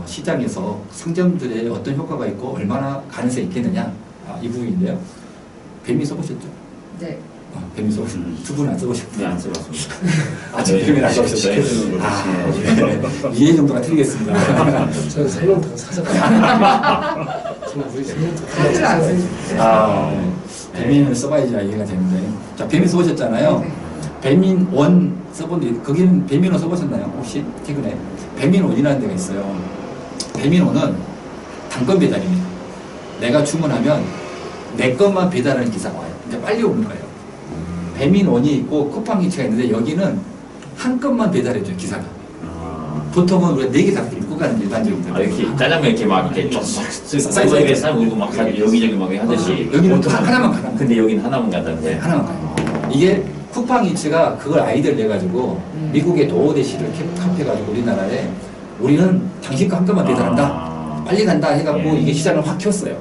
시장에서 상점들의 어떤 효과가 있고 얼마나 가능성이 있겠느냐 이 부분인데요. 뱀이 써보셨죠? 네. 뱀이 써보셨죠? 두 분은 안 써보셨군요. 네, 안 써봤습니다. 아직 뱀이 안 써보셨죠? 이해 정도가 틀리겠습니다. 저는 설명도 사서 정말 우리 설명도 카드를 안 쓰시죠? 배민을 써봐야지 이해가 되는데. 자, 배민 써보셨잖아요. 네. 배민 원 써본 거기는 배민 원 써보셨나요? 혹시 최근에 배민 원이라는 데가 있어요. 배민 원은 단건 배달입니다. 내가 주문하면 내 것만 배달하는 기사가 와요. 그러니까 빨리 오는 거예요. 배민 원이 있고 쿠팡 기차가 있는데 여기는 한 건만 배달해줘요 기사가. 보통은 우리가 4개 다 입고 가는 일반적인 이렇게 짜장면 이렇게 막 이렇게 쫙 사이즈에 싹 울고 막 여기저기 막 하듯이. 여기는 하나만 가는 거예요. 근데 여기는 하나만 간다는데. 네, 하나만 가요. 이게 쿠팡이츠가 그걸 아이디어를 내가지고 미국의 도어대시를 카페가지고 우리나라에 우리는 당신 거 한 건만 배달한다. 빨리 간다 해갖고 이게 시장을 확 키웠어요.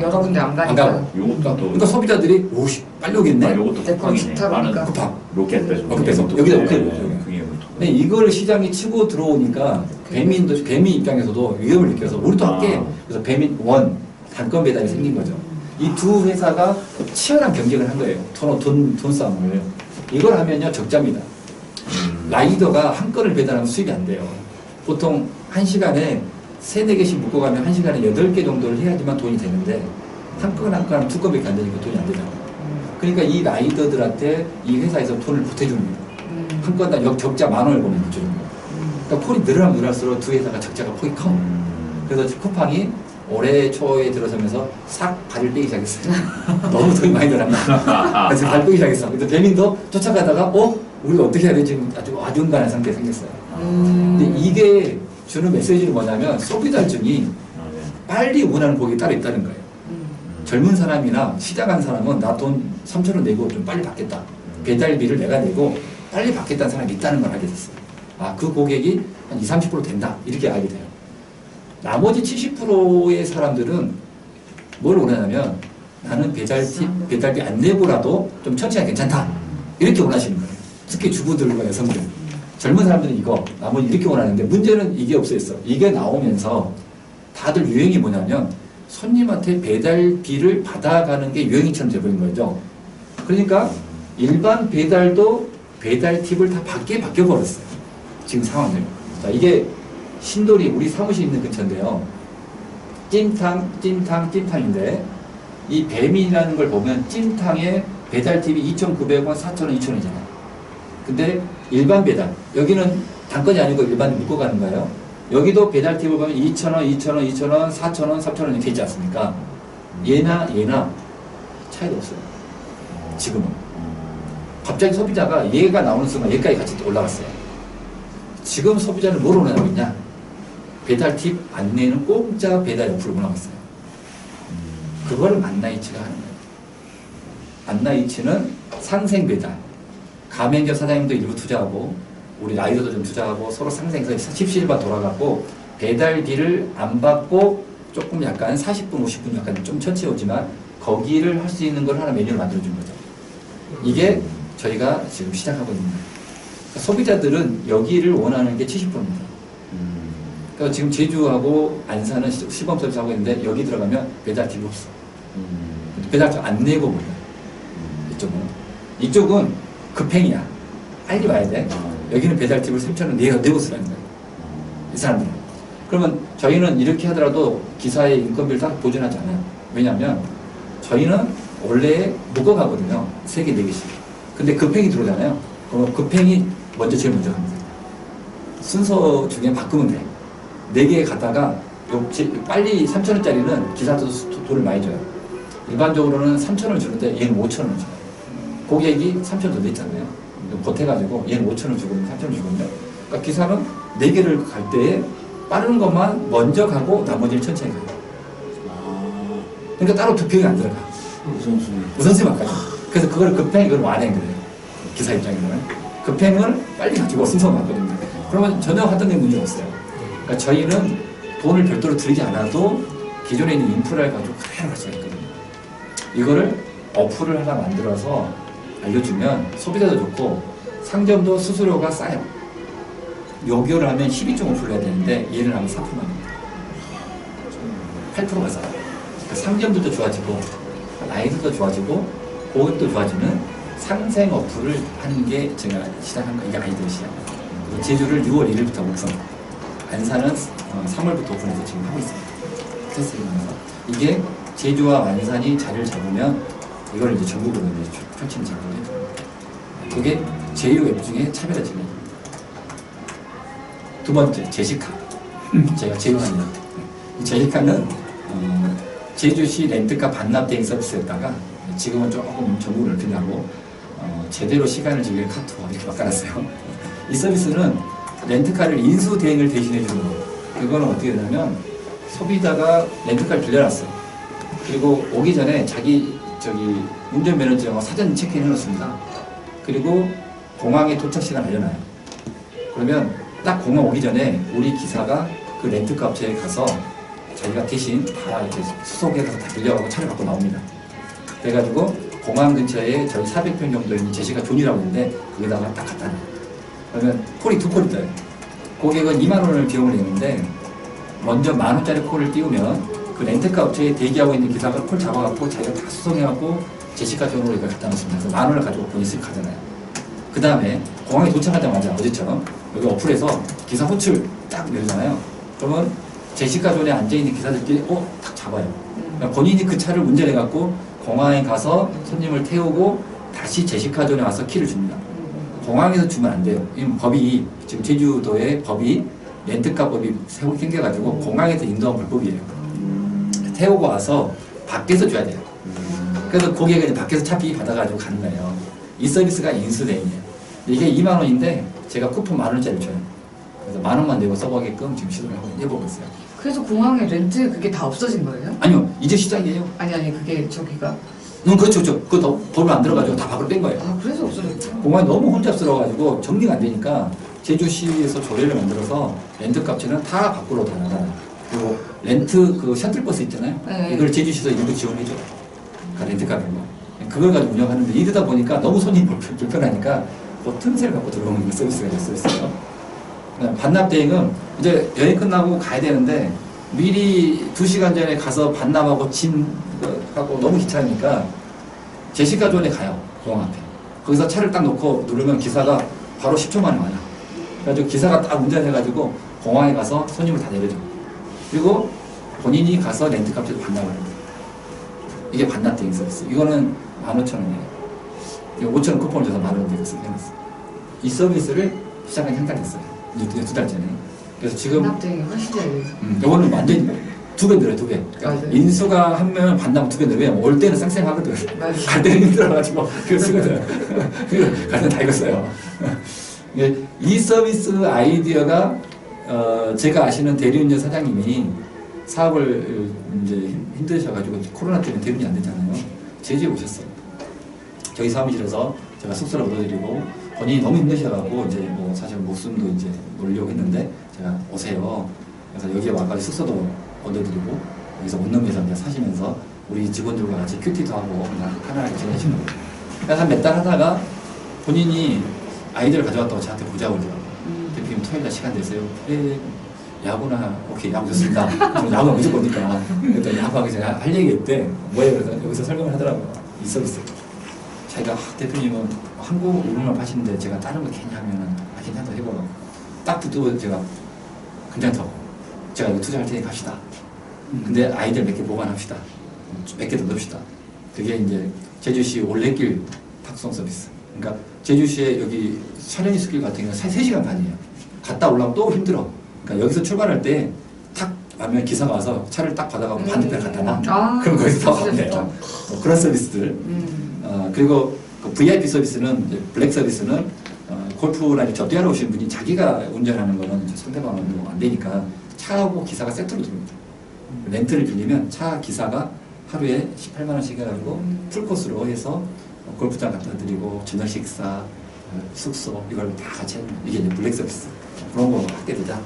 여러 군데 안 안 가니까. 가고. 요것도 또. 그러니까 소비자들이 오씨 빨리 오겠네. 요것도 내 건 쿠팡이네. 좋다 보니까. 쿠팡. 로켓 배송. 로켓 배송. 여기다 로켓 배송. 그게 근데 이걸 시장에 치고 들어오니까 배민 입장에서도 위험을 느껴서 우리도 할게. 그래서 배민 원 단건 배달이 생긴 거죠. 이 두 회사가 치열한 경쟁을 한 거예요. 돈 싸움을. 이걸 하면요 적자입니다. 라이더가 한 건을 배달하면 수익이 안 돼요. 보통 1시간에 3-4개씩 묶어가면 1시간에 8개 정도를 해야지만 돈이 되는데 한 건 한 건 2건밖에 안 되니까 돈이 안 되잖아요. 그러니까 이 라이더들한테 이 회사에서 돈을 보태주는 거예요. 한 건당 적자 10,000원을 보면 보태주는 거예요. 그러니까 폴이 늘어나면 늘어날수록 두 회사가 적자가 폭이 커. 그래서 쿠팡이 올해 초에 들어서면서 싹 발을 빼기 시작했어요. 너무 돈이 많이 들었나. 그래서 발 빼기 시작했어. 근데 배민도 쫓아가다가 우리가 어떻게 해야 되지? 아주 어중간한 상태가 생겼어요. 근데 이게 주는 메시지는 뭐냐면 소비자증이 빨리 원하는 고객이 따로 있다는 거예요. 젊은 사람이나 시작한 사람은 나 돈 3,000원 내고 좀 빨리 받겠다. 배달비를 내가 내고 빨리 받겠다는 사람이 있다는 걸 알게 됐어요. 아, 그 고객이 한 20, 30% 된다. 이렇게 알게 돼요. 나머지 70%의 사람들은 뭘 원하냐면 나는 배달비 안 내고라도 좀 천천히 괜찮다. 이렇게 원하시는 거예요. 특히 주부들과 여성들. 젊은 사람들은 이거, 나머지 이렇게 원하는데 문제는 이게 없어졌어. 이게 나오면서 다들 유행이 뭐냐면 손님한테 배달비를 받아가는 게 유행처럼 돼버린 거죠. 그러니까 일반 배달도 배달 팁을 다 받게 바뀌어버렸어요. 지금 상황을. 자, 이게 신도리 우리 사무실 있는 근처인데요. 찜탕인데 이 배민이라는 걸 보면 찜탕에 배달 팁이 2,900원, 4,000원, 2,000원이잖아요. 근데 일반 배달, 여기는 단건이 아니고 일반 묶어 가는 거예요. 여기도 배달 팁을 보면 2,000원, 2,000원, 2,000원, 4,000원, 3,000원 이렇게 있지 않습니까? 얘나 차이가 없어요. 지금은. 갑자기 소비자가 얘가 나오는 순간 얘까지 같이 올라갔어요. 지금 소비자는 뭘 원하고 있냐? 배달 팁 안 내는 공짜 배달 어플을 원하고 있어요. 그걸 만나이치가 하는 거예요. 만나이치는 상생 배달. 가맹점 사장님도 일부 투자하고 우리 라이더도 좀 투자하고 서로 상생해서 십시일반 돌아가고 배달비를 안 받고 조금 약간 40분, 50분 약간 좀 천천히 오지만 거기를 할 수 있는 걸 하나 메뉴를 만들어준 거죠. 이게 저희가 지금 시작하고 있는 거예요. 그러니까 소비자들은 여기를 원하는 게 70%입니다. 그러니까 지금 제주하고 안산은 시범 서비스 하고 있는데 여기 들어가면 배달 팁이 없어. 배달 팁 안 내고 몰라요. 이쪽은 급행이야. 빨리 와야 돼. 여기는 배달 팁을 3,000원 내고 쓰라는 거예요. 이 사람들은. 그러면 저희는 이렇게 하더라도 기사의 인건비를 딱 보존하지 않아요. 왜냐하면 저희는 원래 묶어가거든요. 3개, 4개씩. 근데 급행이 들어오잖아요. 그럼 급행이 제일 먼저 갑니다. 순서 중에 바꾸면 돼. 4개 갔다가 빨리 3,000원짜리는 기사도 돈을 많이 줘요. 일반적으로는 3,000원을 주는데 얘는 5,000원을 줘요. 고객이 3,000원 더 냈잖아요. 보태가지고 얘는 5,000원 주고 3,000원 주거든요. 그러니까 기사는 4개를 갈 때에 빠른 것만 먼저 가고 나머지를 천천히 가요. 그러니까 따로 투표가 안 들어가. 우선순위만 가죠. 그래서 그걸 급행, 이걸 완행 그래요. 기사 입장에서는. 급행을 빨리 가지고 순서가 맞거든요. 그러면 전혀 하던 데 문제 없어요. 그러니까 저희는 돈을 별도로 들이지 않아도 기존에 있는 인프라를 가지고 그대로 갈 수가 있거든요. 이거를 어플을 하나 만들어서 알려주면 소비자도 좋고 상점도 수수료가 싸요. 요교를 하면 12.5% 해야 되는데 얘를 하면 4%입니다. 8%가 싸요. 그러니까 상점들도 좋아지고 라이드도 좋아지고 고객도 좋아지는 상생 어플을 하는 게 제가 시작한 거, 이게 아이디어 시작. 제주를 6월 1일부터 오픈, 안산은 3월부터 오픈해서 지금 하고 있습니다. 테스트하면서 이게 제주와 안산이 자리를 잡으면 이걸 이제 전국으로 이제 펼치는 작업을 해요. 그게 제2 앱 중에 차별화 진행입니다. 두 번째, 제시카. 제가 제휴합니다. 이 제시카는 제주시 렌트카 반납 대행 서비스였다가 지금은 조금 전국을 넓히려고 제대로 시간을 즐길 카투어 이렇게 바꿔놨어요. 이 서비스는 렌트카를 인수 대행을 대신해 주는 거예요. 그거는 어떻게 되냐면 소비자가 렌트카를 빌려놨어요. 그리고 오기 전에 운전면허증하고 사전 체크인 해놓습니다. 그리고 공항에 도착 시간 알려놔요. 그러면 딱 공항 오기 전에 우리 기사가 그 렌트카 업체에 가서 자기가 대신 다 이렇게 수속해 가서 다 빌려가고 차를 갖고 나옵니다. 그래가지고 공항 근처에 저희 400평 정도 있는 제시카 존이라고 있는데 거기다가 딱 갖다 놔요. 그러면 콜이 2콜이 떠요. 고객은 2만 원을 비용을 내는데 먼저 10,000원짜리 콜을 띄우면 그 렌트카 업체에 대기하고 있는 기사가 콜 잡아갖고 자기가 다 수송해갖고 제시카 존으로 이걸 갖다 놓습니다. 그래서 10,000원을 가지고 본인이 쓱 가잖아요. 그 다음에 공항에 도착하자마자 어제처럼 여기 어플에서 기사 호출 딱 내리잖아요. 그러면 제시카 존에 앉아있는 기사들끼리 딱 잡아요. 그러니까 본인이 그 차를 운전해갖고 공항에 가서 손님을 태우고 다시 제시카 존에 와서 키를 줍니다. 공항에서 주면 안 돼요. 이 법이 지금 제주도의 법이 렌트카 법이 새로 생겨가지고 공항에서 인도한 불법이에요. 태우고 와서 밖에서 줘야 돼요. 그래서 고객은 이제 밖에서 차비 받아가지고 가는 거예요. 이 서비스가 인수레인이에요. 이게 2만 원인데 제가 쿠폰 1,000원짜리 줘요. 그래서 10,000원만 내고 써보게끔 지금 시도를 해보고 있어요. 그래서 공항에 렌트 그게 다 없어진 거예요? 아니요, 이제 시작이에요. 아니 그게 저기가 그렇죠, 그렇죠. 그거 법을 안 들어가지고 다 밖으로 뺀 거예요. 아 그래서 없어졌구나. 공항이 너무 혼잡스러워가지고 정리가 안 되니까 제주시에서 조례를 만들어서 렌트 값지는 다 밖으로 다 나가요. 그리고 렌트 그 셔틀버스 있잖아요. 네. 이걸 제주시에서 일부 지원해줘요. 그 렌트 값으로. 그걸 가지고 운영하는데 이러다 보니까 너무 손님이 불편하니까 그 틈새를 갖고 들어오는 서비스가 됐어요. 반납 대행은 이제 여행 끝나고 가야 되는데 미리 2시간 전에 가서 반납하고 짐 하고 너무 귀찮으니까 제시카존에 가요. 공항 앞에. 거기서 차를 딱 놓고 누르면 기사가 바로 10초 만에 와요. 그래가지고 기사가 딱 운전해가지고 공항에 가서 손님을 다 내려줘. 그리고 본인이 가서 렌트값을 반납을 해요. 이게 반납 대행 서비스. 이거는 15,000원이에요. 5,000원 쿠폰을 줘서 10,000원 내고 해놨어요. 이 서비스를 시작한 한 달 됐어요. 이제 2달 전에. 그래서 지금 반납대행이 훨씬 잘 돼서. 이거는 완전히 2배 늘어요, 2배. 그러니까 맞아요. 인수가 한 명을 반납 2배 늘어요. 왜냐면 올 때는 쌩쌩하거든. 맞아요. 갈 때는 힘들어가지고 그거 쓰거든. 갈 때는 다 이거 써요. 이 서비스 아이디어가 제가 아시는 대리운전 사장님이 사업을 이제 힘드셔가지고 코로나 때문에 대리운이 안 됐잖아요. 제주에 오셨어요. 저희 사무실에서 제가 숙소를 얻어드리고 본인이 너무 힘드셔가지고 이제 뭐 사실 목숨도 이제 놓으려고 했는데 제가 오세요. 그래서 여기에 와가지고 숙소도 얻어드리고 여기서 원룸에서 이제 사시면서 우리 직원들과 같이 큐티도 하고 그냥 편안하게 지내시는 거예요. 그래서 한 몇 달 하다가 본인이 아이들을 가져왔다고 저한테 보자고 그러더라고요. 대표님 토요일날 시간 되세요? 네. 야구나, 오케이, 야구 좋습니다. 저는 야구가 무조건이니까. 그랬더니 야구하기 전에 할 얘기 있대. 뭐예요? 그래서 여기서 설명을 하더라고요. 이 서비스. 자기가, 대표님은 한국 우물만 파시는데 제가 다른 거 괜히 하면은, 괜찮다 해보라고. 딱 듣고 제가 괜찮다고. 제가 이거 투자할 테니 갑시다. 근데 아이들 몇 개 보관합시다. 몇 개 더 넣읍시다. 그게 이제 제주시 올레길 탁송 서비스. 그러니까 제주시에 여기 촬영 스킬 같은 경우는 3시간 반이에요. 갔다 올라오면 또 힘들어. 그러니까 여기서 출발할 때 탁 가면 기사가 와서 차를 딱 받아가고 반대편 갖다 놔. 그럼 거기서 더 가면 돼요. 그런 서비스들. 그리고 그 VIP 서비스는 이제 블랙 서비스는 골프나 접대하러 오신 분이 자기가 운전하는 거는 상대방은 안 되니까 차하고 기사가 세트로 들어옵니다. 렌트를 빌리면 차 기사가 하루에 18만 원씩 해가지고 풀코스로 해서 골프장 갖다 드리고 저녁 식사, 숙소 이걸 다 같이 해요. 이게 이제 블랙 서비스. 그런 거 하게 되자.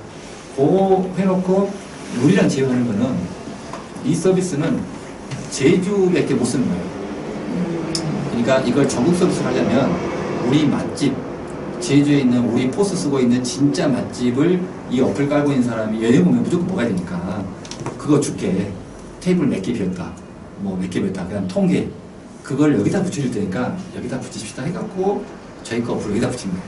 그거 해놓고 우리랑 제휴하는 거는 이 서비스는 제주밖에 못 쓰는 거예요. 그러니까 이걸 전국 서비스를 하려면 우리 맛집, 제주에 있는 우리 포스 쓰고 있는 진짜 맛집을 이 어플 깔고 있는 사람이 여행 오면 무조건 먹어야 되니까 그거 줄게. 테이블 몇 개 비었다. 뭐 몇 개 비었다. 그다음 통계. 그걸 여기다 붙여줄 테니까 여기다 붙이십시다 해갖고 저희 거 어플 여기다 붙인 거예요.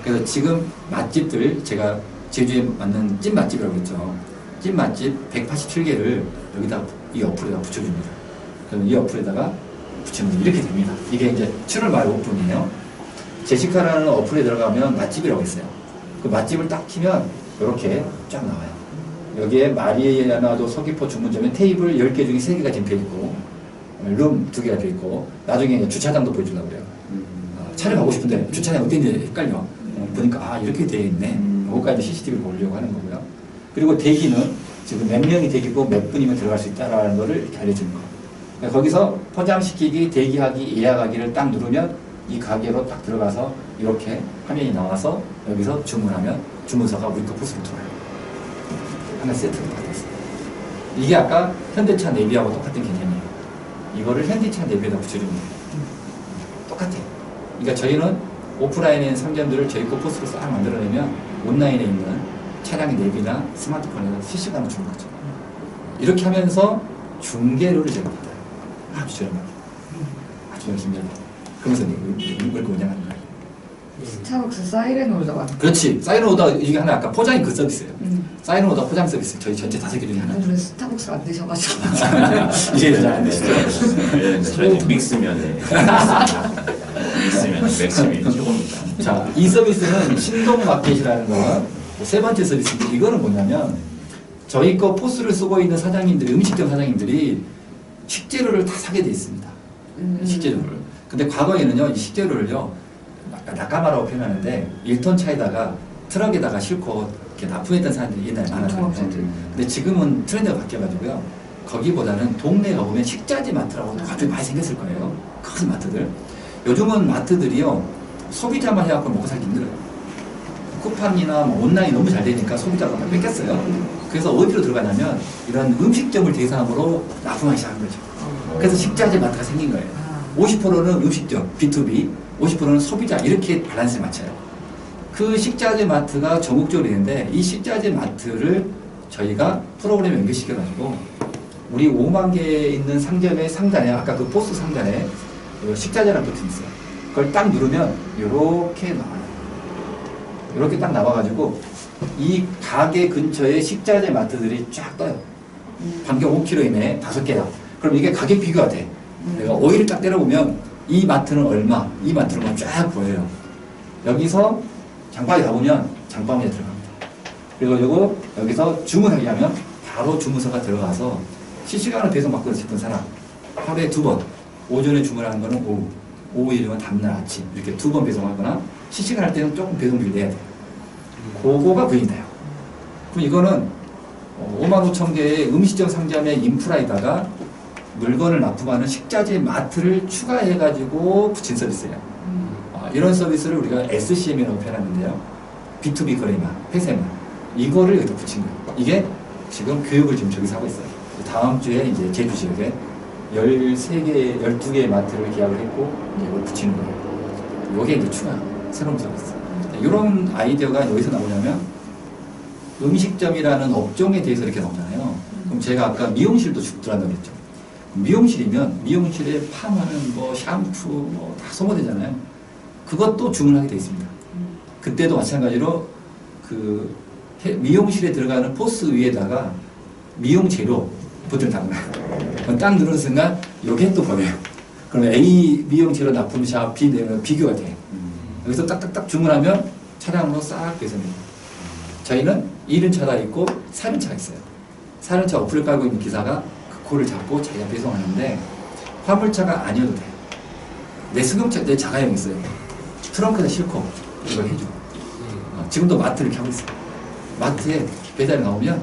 그래서 지금 맛집들 제가 제주에 맞는 찐 맛집이라고 했죠. 찐 맛집 187개를 여기다 이 어플에다 붙여줍니다. 그럼 이 어플에다가 붙이면 이렇게 됩니다. 이게 이제 7월 말 오픈이에요. 제시카라는 어플에 들어가면 맛집이라고 있어요. 그 맛집을 딱 키면 이렇게 쫙 나와요. 여기에 마리아나도 서귀포 주문점에 테이블 10개 중에 3개가 지금 돼 있고 룸 2개가 돼 있고 나중에 이제 주차장도 보여주려고 그래요. 차를 가고 싶은데 주차장이 어딘지 헷갈려. 보니까 이렇게 돼 있네. 그것까지 CCTV를 보려고 하는 거고요. 그리고 대기는 지금 몇 명이 대기고 몇 분이면 들어갈 수 있다라는 거를 이렇게 알려주는 거예요. 그러니까 거기서 포장시키기, 대기하기, 예약하기를 딱 누르면 이 가게로 딱 들어가서 이렇게 화면이 나와서 여기서 주문하면 주문서가 우리 거 포스로 들어와요. 하나 세트로 받았어요. 이게 아까 현대차 내비하고 똑같은 개념이에요. 이거를 현대차 내비에다 붙여주는 거예요. 똑같아요. 그러니까 저희는 오프라인에 있는 상점들을 저희 거 포스로 싹 만들어내면 온라인에 있는 차량의 내비나 스마트폰에서 실시간으로 주는 거죠. 이렇게 하면서 중개료를 제가 받아요. 아주 저렴하게. 아주 열심히 그러면서 이걸 운영하는 거예요. 스타벅스 사이렌 오더가. 그렇지. 사이렌 오더 이게 하나 아까 포장이 그 서비스예요. 사이렌 오더 포장 서비스. 저희 전체 5개 중에 하나. 오늘 스타벅스가 안 되셔가지고. 이제 잘 안 되시죠. 저희 믹스면에 믹스면 맥심이 최고입니다. 자, 이 서비스는 신동 마켓이라는 거가 세 번째 서비스인데 이거는 뭐냐면 저희 거 포스를 쓰고 있는 사장님들이, 음식점 사장님들이 식재료를 다 사게 돼 있습니다. 식재료를. 근데 과거에는요, 이 식재료를요, 납감하라고 표현하는데 1톤 차에다가 트럭에다가 싣고 이렇게 납품했던 사람들이 옛날에 많았거든요. 근데 지금은 트렌드가 바뀌어가지고요, 거기보다는 동네 가보면 식자재 마트라고 갑자기 많이 생겼을 거예요. 큰 마트들. 요즘은 마트들이요, 소비자만 해갖고 먹고 살기 힘들어요. 쿠팡이나 뭐 온라인이 너무 잘 되니까 소비자가 다 뺏겼어요. 그래서 어디로 들어가냐면 이런 음식점을 대상으로 납품하기 시작한 거죠. 그래서 식자재 마트가 생긴 거예요. 50%는 음식점, B2B, 50%는 소비자, 이렇게 밸런스를 맞춰요. 그 식자재 마트가 전국적으로 있는데, 이 식자재 마트를 저희가 프로그램에 연결시켜가지고 우리 5만 개 있는 상점의 상단에, 아까 그 포스 상단에 식자재라는 버튼이 있어요. 그걸 딱 누르면 이렇게 나와요. 이렇게 딱 나와가지고 이 가게 근처에 식자재 마트들이 쫙 떠요. 반경 5km 이내에 5개야. 그럼 이게 가격 비교가 돼. 내가 오일을 딱 때려보면 이 마트는 얼마, 이 마트는 쫙 보여요. 여기서 장바구니 가보면 장바구니에 들어갑니다. 그리고 요거 여기서 주문하기 하면 바로 주문서가 들어가서 실시간으로 배송받고 싶은 사람 하루에 2번, 오전에 주문하는 거는 오후, 오후에 주문 다음날 아침, 이렇게 2번 배송하거나 실시간 할 때는 조금 배송비를 내야 돼요. 그거가 보인다요. 그럼 이거는 5만 5천 개의 음식점 상점의 인프라에다가 물건을 납품하는 식자재 마트를 추가해가지고 붙인 서비스예요. 이런 서비스를 우리가 SCM이라고 표현하는데요. B2B 거래망, 폐쇄망. 이거를 여기다 붙인 거예요. 이게 지금 교육을 지금 저기서 하고 있어요. 다음 주에 이제 제주 지역에 13개, 12개의 마트를 계약을 했고, 이걸 붙이는 거예요. 이게 이제 추가, 새로운 서비스. 이런 아이디어가 여기서 나오냐면, 음식점이라는 업종에 대해서 이렇게 나오잖아요. 그럼 제가 아까 미용실도 들어간다고 했죠. 미용실이면 미용실에 팜하는 뭐 샴푸 뭐 다 소모되잖아요. 그것도 주문하게 돼 있습니다. 그때도 마찬가지로 그 미용실에 들어가는 포스 위에다가 미용 재료 버튼을 딱 놔요. 딱 누르는 순간 요게 또 보여요. 그러면 A 미용 재료 납품샵 B 내면 비교가 돼. 여기서 딱딱딱 주문하면 차량으로 싹 배송됩니다. 저희는 1륜차가 있고 4륜차가 있어요. 4륜차 어플을 깔고 있는 기사가 그 코를 잡고 자기가 배송하는데, 화물차가 아니어도 돼요. 내 승용차, 내 자가용 있어요. 트렁크에다 싣고 이걸 해줘. 지금도 마트를 이렇게 하고 있어요. 마트에 배달이 나오면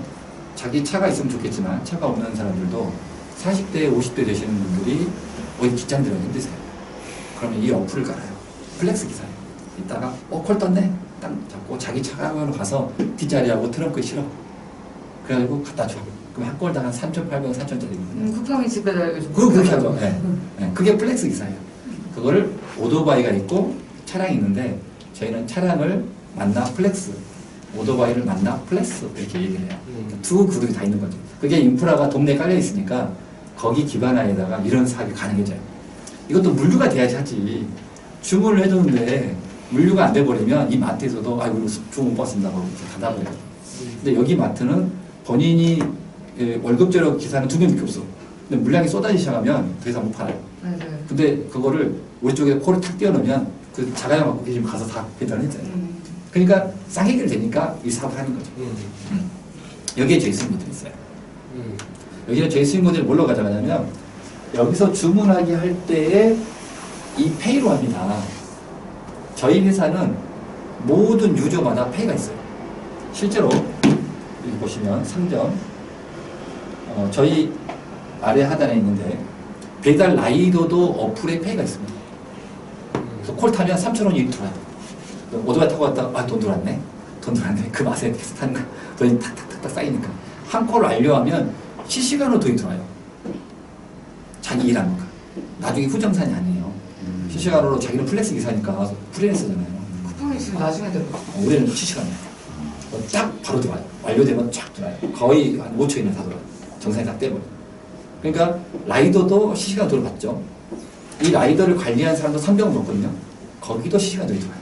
자기 차가 있으면 좋겠지만 차가 없는 사람들도 40대, 50대 되시는 분들이 어디 직장 들어가기 힘드세요. 그러면 이 어플을 깔아요. 플렉스 기사예요. 이따가 콜 떴네? 딱 잡고 자기 차가로 가서 뒷자리하고 트렁크에 실어. 그래가지고 갖다 줘. 그럼 한 꼴당 한 3,800원, 4,000원짜리거든요. 쿠팡이 집에 달려줘. 그렇게 하죠. 네. 네. 그게 플렉스 기사예요. 그거를 오토바이가 있고 차량이 있는데, 저희는 차량을 만나 플렉스, 오토바이를 만나 플렉스, 이렇게 얘기를 해요. 두 그룹이 다 있는 거죠. 그게 인프라가 동네에 깔려 있으니까 거기 기반안에다가 이런 사업이 가능해져요. 이것도 물류가 돼야지 하지. 주문을 해줬는데 물류가 안 돼버리면 이 마트에서도 아이고 주문 못 받습니다 하고 닫아버려요. 근데 여기 마트는 본인이 월급제로 기사는 2명밖에 없어. 근데 물량이 쏟아지기 시작하면 더 이상 못 팔아요. 맞아요. 근데 그거를 우리 쪽에 코를 탁 띄워놓으면 그 자가용 갖고 계시면 가서 다 배달을 했잖아요. 그러니까 쌍 해결되니까 이 사업을 하는 거죠. 여기에 저희 수익 모델이 있어요. 여기는 저희 수익 모델을 뭘로 가져가냐면, 여기서 주문하기 할 때에 이 페이로 합니다. 저희 회사는 모든 유저마다 페이가 있어요. 실제로 여기 보시면 상점, 저희 아래 하단에 있는데 배달 라이더도 어플에 페이가 있습니다. 그래서 콜 타면 3,000원이 들어와요. 오토바이 타고 갔다가 돈 들어왔네? 돈 들어왔네. 그 맛에 계속 타는 거. 돈이 탁탁탁탁 쌓이니까. 한 콜 완료하면 실시간으로 돈이 들어와요. 자기 일한 거가. 나중에 후정산이 아니에요. 실시간으로 자기는 플렉스 기사니까 프리랜서잖아요. 쿠팡이 지금 나중에 들어. 우리는 실시간이에요. 딱 바로 들어와요. 완료되면 쫙 들어와요. 거의 한 5초 이내에 다 들어와요. 정상이 다 떼버려요. 그러니까 라이더도 실시간 돈을 받죠. 이 라이더를 관리하는 사람도 선병을 먹거든요. 거기도 실시간 돈이 들어와요.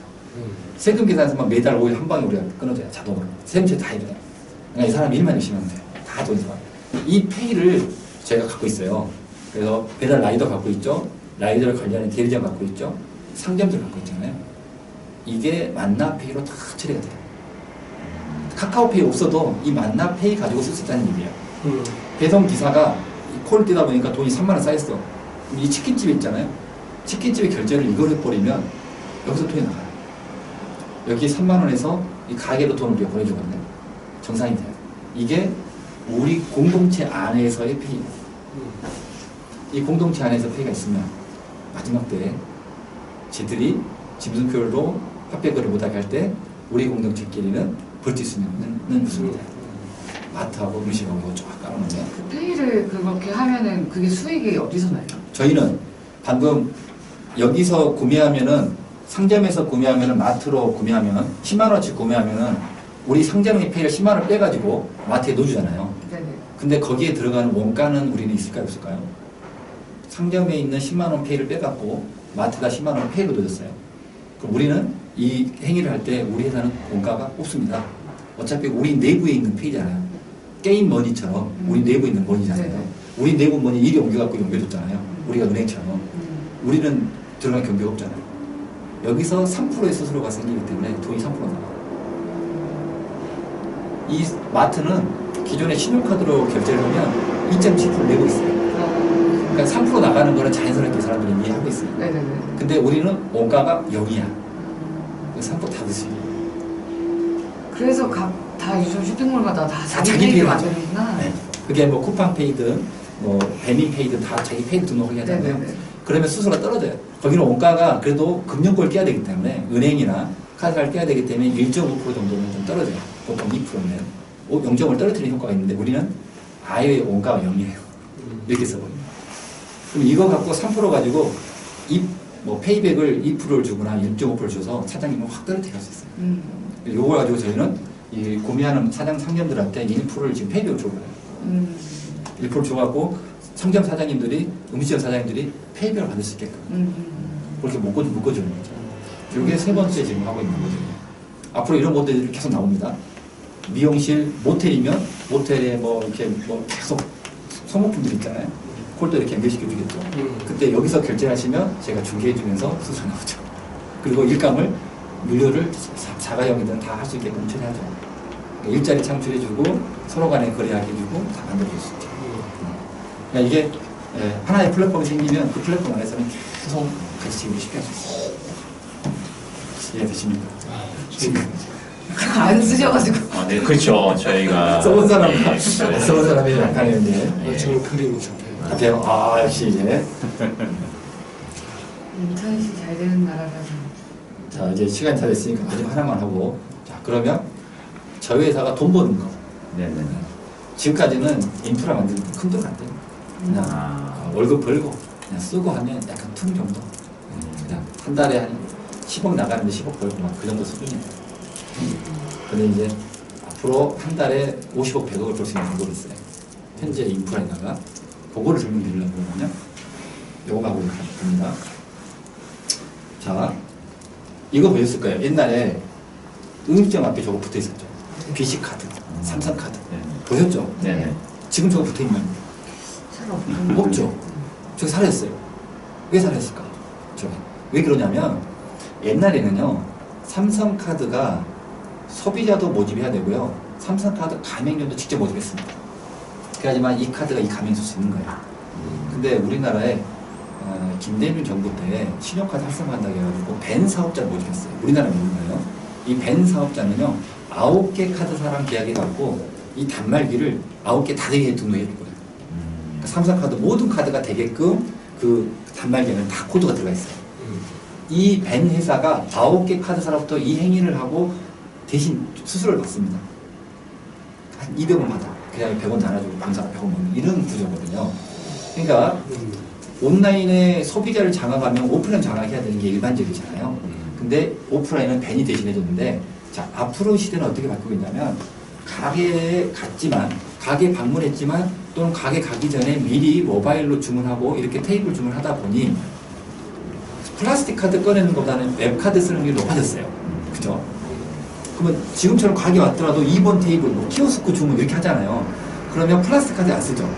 세금 계산서만 매달 5일 한 방에 우리가 끊어줘요. 자동으로. 세금세 다 해줘요. 그러니까 이 사람 일만 열심히 하면 돼요. 다 돈이 들어와요. 이 페이를 저희가 갖고 있어요. 그래서 배달 라이더 갖고 있죠. 라이더를 관리하는 대리점 갖고 있죠. 상점들 갖고 있잖아요. 이게 만나페이로 다 처리가 돼요. 카카오페이 없어도 이 만나페이 가지고 쓸 수 있다는 얘기예요. 음. 배송 기사가 콜 뛰다 보니까 돈이 3만 원 쌓였어. 이 치킨집에 있잖아요. 치킨집에 결제를 이걸 해버리면 여기서 돈이 나가요. 여기 3만 원에서 이 가게로 돈을 우리가 보내주거든요. 정상이 돼요. 이게 우리 공동체 안에서의 페이예요. 이 공동체 안에서 페이가 있으면 마지막 때에 쟤들이 짐승표로 화폐 거래 못하게 할 때 우리 공동체끼리는 버틸 수 있는 구조입니다. 마트하고 음식하고 이거 쫙 깔아놓으면 그 페이를 그렇게 하면은 그게 수익이 어디서 나요? 저희는 방금 여기서 구매하면은 상점에서 구매하면은 마트로 구매하면 10만 원어치 구매하면은 우리 상점의 페이를 10만 원 빼가지고 마트에 넣어주잖아요. 네네. 근데 거기에 들어가는 원가는 우리는 있을까요, 없을까요? 상점에 있는 10만 원 페이를 빼갖고 마트가 10만 원 페이로 넣어줬어요. 그럼 우리는 이 행위를 할 때 우리 회사는 원가가 없습니다. 어차피 우리 내부에 있는 페이잖아요. 게임 머니처럼 우리 내부에 있는 머니잖아요. 네네. 우리 내부 머니 이리 옮겨갖고 연결줬잖아요. 우리가 은행처럼. 우리는 들어간 경계가 없잖아요. 여기서 3%의 수수료가 생기기 때문에 돈이 3% 나가요. 이 마트는 기존에 신용카드로 결제를 하면 2.7% 내고 있어요. 그러니까 3% 나가는 거는 자연스럽게 사람들이 이해하고 있어요. 네네네. 근데 우리는 원가가 0이야. 3% 다 드시. 그래서 다 요즘 쇼핑몰마다 다 자기 자기 페이를 페이를 맞아요. 만드는구나. 네. 그게 뭐 쿠팡페이든 뭐 배민페이든 다 자기 페이를 등록하게 하잖아요. 네네네. 그러면 수수료가 떨어져요. 거기는 원가가 그래도 금융권을 껴야 되기 때문에 은행이나 카드를 껴야 되기 때문에 1.5% 정도는 좀 떨어져요. 보통 2%면 0.5를 떨어뜨리는 효과가 있는데 우리는 아예 원가가 0이에요. 이렇게 써버립니다. 그럼 이거 갖고 3% 가지고 뭐 페이백을 2%를 주거나 1.5%를 줘서 사장님은 확 떨어뜨릴 수 있어요. 요걸 가지고 저희는 이 구매하는 상점들한테 1%를 지금 페이백을 줘버려요. 1% 줘갖고 상점 사장님들이 음식점 사장님들이 페이백을 받을 수 있게끔 그렇게 묶어주는 거죠. 이게 세 번째 지금 하고 있는 거죠. 앞으로 이런 모델들이 계속 나옵니다. 미용실, 모텔이면 모텔에 뭐 이렇게 뭐 계속 소모품들 있잖아요. 콜도 이렇게 연결시켜 주겠죠. 그때 여기서 결제하시면 제가 중개해주면서 수수료 나오죠. 그리고 일감을 물류를 자가용이든 다 할 수 있게끔 처리하죠. 그러니까 일자리 창출해주고 서로 간에 거래하게 해주고 다 만들어줄 수 있죠. 그러니까 이게 하나의 플랫폼이 생기면 그 플랫폼 안에서는 계속 같이 지우기 쉽게 할 수 있어요. 이해되십니까? 안 쓰셔가지고. 아, 네, 그렇죠. 저희가 써본 사람, 예, 그렇죠. 써본 사람이 약간의 이제 저는 그림이 잡혀요. 같아요. 아, 역시 이제. 인터넷이 잘 되는 나라라서. 자, 이제 시간이 다 됐으니까 마지막 하나만 하고. 자, 그러면 저희 회사가 돈 버는 거. 네네. 지금까지는 인프라 만드는 큰 돈 안 돼요. 그냥 아. 월급 벌고 그냥 쓰고 하면 약간 퉁 정도. 그냥 한 달에 한 10억 나가는데 10억 벌고 막 그 정도 수준이에요. 근데 이제 앞으로 한 달에 50억, 100억을 벌 수 있는 방법이 있어요. 현재 인프라에다가 그거를 설명드리려고 그러거든요. 요거 하고 갑니다. 자, 이거 보셨을 거예요. 옛날에 음식점 앞에 저거 붙어 있었죠. BC카드, 삼성카드. 네. 보셨죠? 네네. 지금 저거 붙어 있나요? 잘 없죠. 저기 사라졌어요. 왜 사라졌을까? 왜 그러냐면 옛날에는요 삼성카드가 소비자도 모집해야 되고요 삼성카드 가맹점도 직접 모집했습니다. 그래야지만 이 카드가 이 가맹 쓸 수 있는 거예요. 근데 우리나라에 김대중 정부 때 신용카드 활성화한다고 해가지고 벤 사업자를 모집했어요. 우리나라에 모은 거예요. 이 벤 사업자는요 9개 카드사랑 계약해갖고 이 단말기를 9개 다 되게 등록해줬거든요. 삼성카드 모든 카드가 되게끔 그 단말기에는 다 코드가 들어가 있어요. 이 벤 회사가 9개 카드사로부터 이 행위를 하고 대신 수수료를 받습니다. 한 200원 받아. 그냥 100원 나눠주고 방사가 100원 먹는 이런 구조거든요. 그러니까 온라인에 소비자를 장악하면 오프라인 장악해야 되는 게 일반적이잖아요. 근데 오프라인은 벤이 대신해줬는데 자 앞으로 시대는 어떻게 바뀌고 있냐면 가게에 갔지만 가게 방문했지만 또는 가게 가기 전에 미리 모바일로 주문하고 이렇게 테이블 주문하다 보니 플라스틱 카드 꺼내는 것보다는 웹카드 쓰는 게 높아졌어요. 그죠? 그러면 지금처럼 가게 왔더라도 2번 테이블, 뭐 키오스크 주문 이렇게 하잖아요. 그러면 플라스틱 카드 안 쓰죠.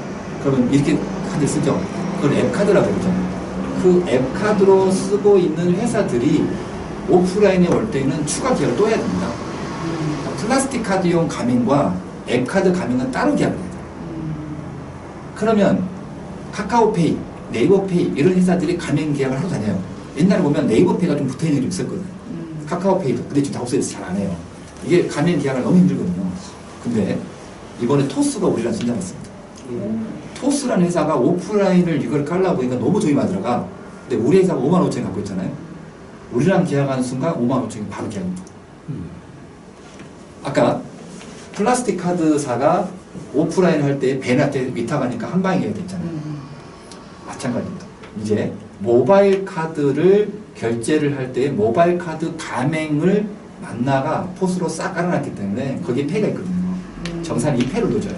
그러면 이렇게 카드 쓰죠. 그걸 앱카드라고 그러죠. 그 앱카드로 쓰고 있는 회사들이 오프라인에 올 때는 추가 기여를 또 해야 됩니다. 플라스틱 카드용 가맹과 앱카드 가맹은 따로 계약을 해요. 그러면 카카오페이, 네이버페이 이런 회사들이 가맹 계약을 하고 다녀요. 옛날에 보면 네이버페이가 좀 붙어있는 게 있었거든요. 카카오페이도. 근데 지금 다 없어져서 잘 안 해요. 이게 가맹 계약을 너무 힘들거든요. 근데 이번에 토스가 우리랑 손잡았습니다. 토스라는 회사가 오프라인을 이걸 깔라 보니까 너무 돈이 많이 들어가. 근데 우리 회사가 5만 5천원 갖고 있잖아요. 우리랑 계약하는 순간 5만 5천원이 바로 계약입니다. 아까 플라스틱 카드사가 오프라인 할 때 벤한테 위탁하니까 한 방에 해야 됐잖아요. 마찬가지입니다. 이제 모바일 카드를 결제를 할 때 모바일 카드 가맹을 만나가 포스로 싹 깔아놨기 때문에 거기에 페이가 있거든요. 정산 2패를 넣어줘요.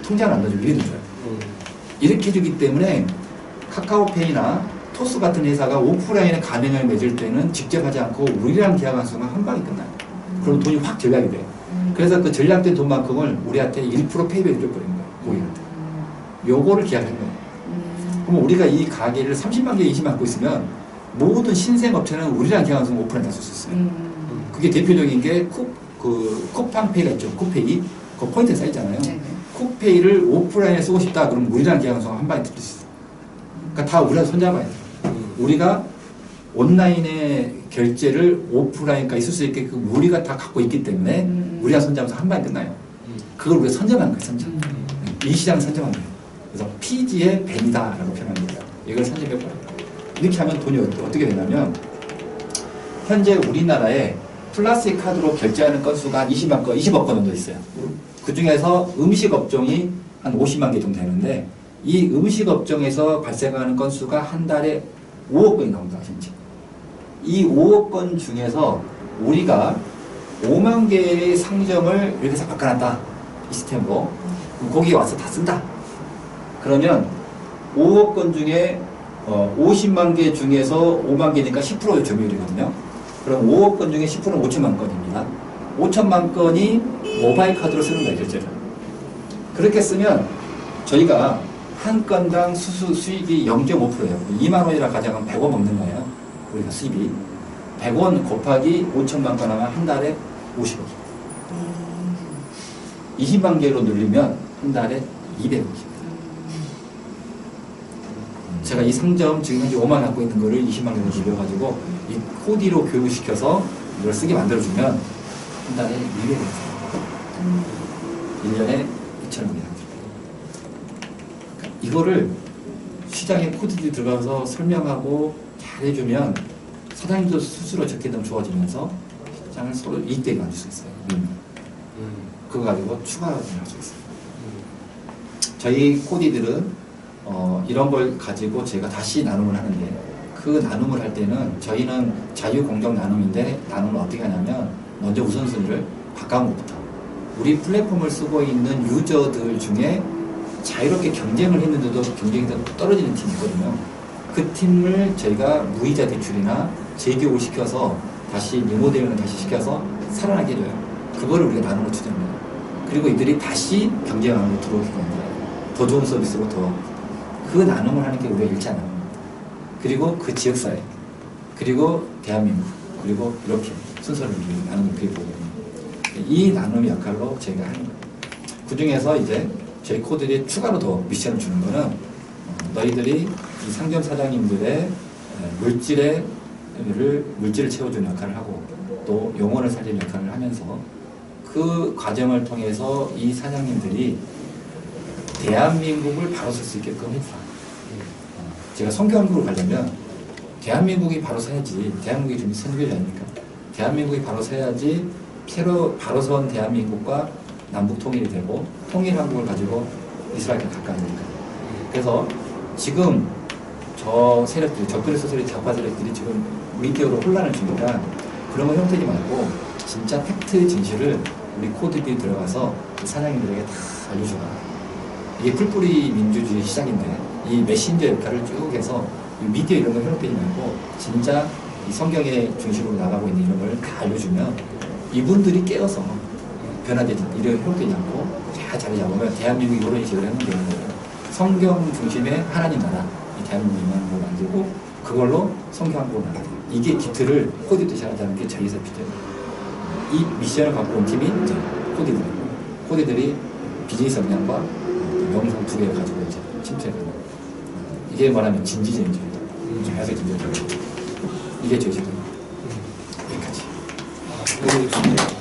통장을 안 넣어주고 미리 넣어줘요. 이렇게 해주기 때문에 카카오페이나 토스 같은 회사가 오프라인에 가맹을 맺을 때는 직접 하지 않고 우리랑 계약한 순간 한 방에 끝나요. 그럼 돈이 확 절약이 돼요. 그래서 그 전략된 돈만큼을 우리한테 1% 페이백을 줘버리는 거예요. 고객한테. 요거를 계약하는 거예요. 그럼 우리가 이 가게를 30만 개, 20만 개 있으면 모든 신생 업체는 우리랑 계약한 순간 오프라인 다 쓸 수 있어요. 그게 대표적인 게 쿠팡페이가 있죠. 쿠페이. 그 포인트 쌓이잖아요. 쿠페이를 오프라인에 쓰고 싶다 그러면 우리랑 계약한 순간 한 방에 뜯을 수 있어요. 그러니까 다 우리랑 손잡아야 돼요. 우리가 온라인의 결제를 오프라인까지 쓸 수 있게끔 우리가 다 갖고 있기 때문에 우리가 선점해서 한 방에 끝나요. 그걸 우리가 선점한 거예요. 선점. 이 시장을 선점한 거예요. 그래서 피지의 벤이다라고 표현합니다. 이걸 선점해버려요. 이렇게 하면 돈이 어떻게 되냐면 현재 우리나라에 플라스틱 카드로 결제하는 건수가 20만 건, 20억 건 정도 있어요. 그 중에서 음식 업종이 한 50만 개 정도 되는데 이 음식 업종에서 발생하는 건수가 한 달에 5억 건이 나온다. 진짜. 이 5억 건 중에서 우리가 5만 개의 상점을 이렇게 해서 바꿔놨다. 이 시스템으로. 거기 와서 다 쓴다. 그러면 5억 건 중에 50만 개 중에서 5만 개니까 10% 점유율이거든요. 그럼 5억 건 중에 10%는 5천만 건입니다. 5천만 건이 모바일 카드로 쓰는 거예요, 결제를. 그렇게 쓰면 저희가 한 건당 수익이 0.5%예요. 2만 원이라 가져가면 100원 먹는 거예요. 우리가 수입이. 100원 곱하기 5천만 건 하면 한 달에 50원. 20만 개로 늘리면 한 달에 200원입니다. 제가 이 상점 지금 현재 5만 갖고 있는 거를 20만 개로 늘려가지고 이 코디로 교육시켜서 이걸 쓰게 만들어주면 한 달에 200원. 1년에 2,000원입니다. 이거를 시장에 코디들이 들어가서 설명하고 잘해주면 사장님도 스스로 적게 너무 좋아지면서 시장을 서로 이익되게 만들 수 있어요. 그거 가지고 추가를 할 수 있어요. 저희 코디들은 이런 걸 가지고 제가 다시 나눔을 하는데 그 나눔을 할 때는 저희는 자유공정 나눔인데 나눔을 어떻게 하냐면 먼저 우선순위를 가까운 것부터 우리 플랫폼을 쓰고 있는 유저들 중에 자유롭게 경쟁을 했는데도 경쟁이 떨어지는 팀이 있거든요. 그 팀을 저희가 무이자 대출이나 재교육을 시켜서 다시 리모델링을 다시 시켜서 살아나게 해줘요. 그거를 우리가 나눔을 추진합니다. 그리고 이들이 다시 경쟁하는 들어오게 됩니다. 더 좋은 서비스로 그 나눔을 하는 게 우리가 일치 나눔입니다. 그리고 그 지역사회, 그리고 대한민국, 그리고 이렇게 순서를 나누는 그게 보거든요. 이 나눔 역할로 저희가 하는 거예요. 그 중에서 이제 저희 코들이 추가로 더 미션을 주는 거는 너희들이 이 상점 사장님들의 물질을 채워주는 역할을 하고 또 영혼을 살리는 역할을 하면서 그 과정을 통해서 이 사장님들이 대한민국을 바로 쓸 수 있게끔 했다. 제가 선교한국으로 가려면 대한민국이 바로 서야지. 대한민국이 좀 선교지 아닙니까? 대한민국이 바로 서야지 새로 바로 선 대한민국과 남북 통일이 되고 통일한국을 가지고 이스라엘과 가까우니까. 그래서 지금 저 세력들이 적그리스도 세력 좌파 세력들이 지금 미디어로 혼란을 주니까 그런 거 형태지 말고 진짜 팩트 진실을 우리 코드들이 들어가서 사장님들에게 다 알려줘라. 이게 풀뿌리 민주주의 시작인데 이 메신저 역할을 쭉 해서 미디어 이런 거 형태지 말고 진짜 이 성경의 중심으로 나가고 있는 이런 걸 다 알려주면 이분들이 깨어서 변화되지 이런 형태지 않고 잘 자리 잡으면 대한민국이 이런 식으로 하면 되는 거예요. 성경 중심의 하나님 나라 이 대한민국을 만들고 그걸로 성경 한국을 나가요. 이게 기틀을 코디도 잘하자는 게 저희 사 필요해요. 이 미션을 갖고 온 팀이 이제 코디들이 비즈니스 역량과 명성 두 개를 가지고 이제 침투해가는 이게 말하면 진지전입니다. 해서 진지전. 이게 제시입니다. 여기까지. 네,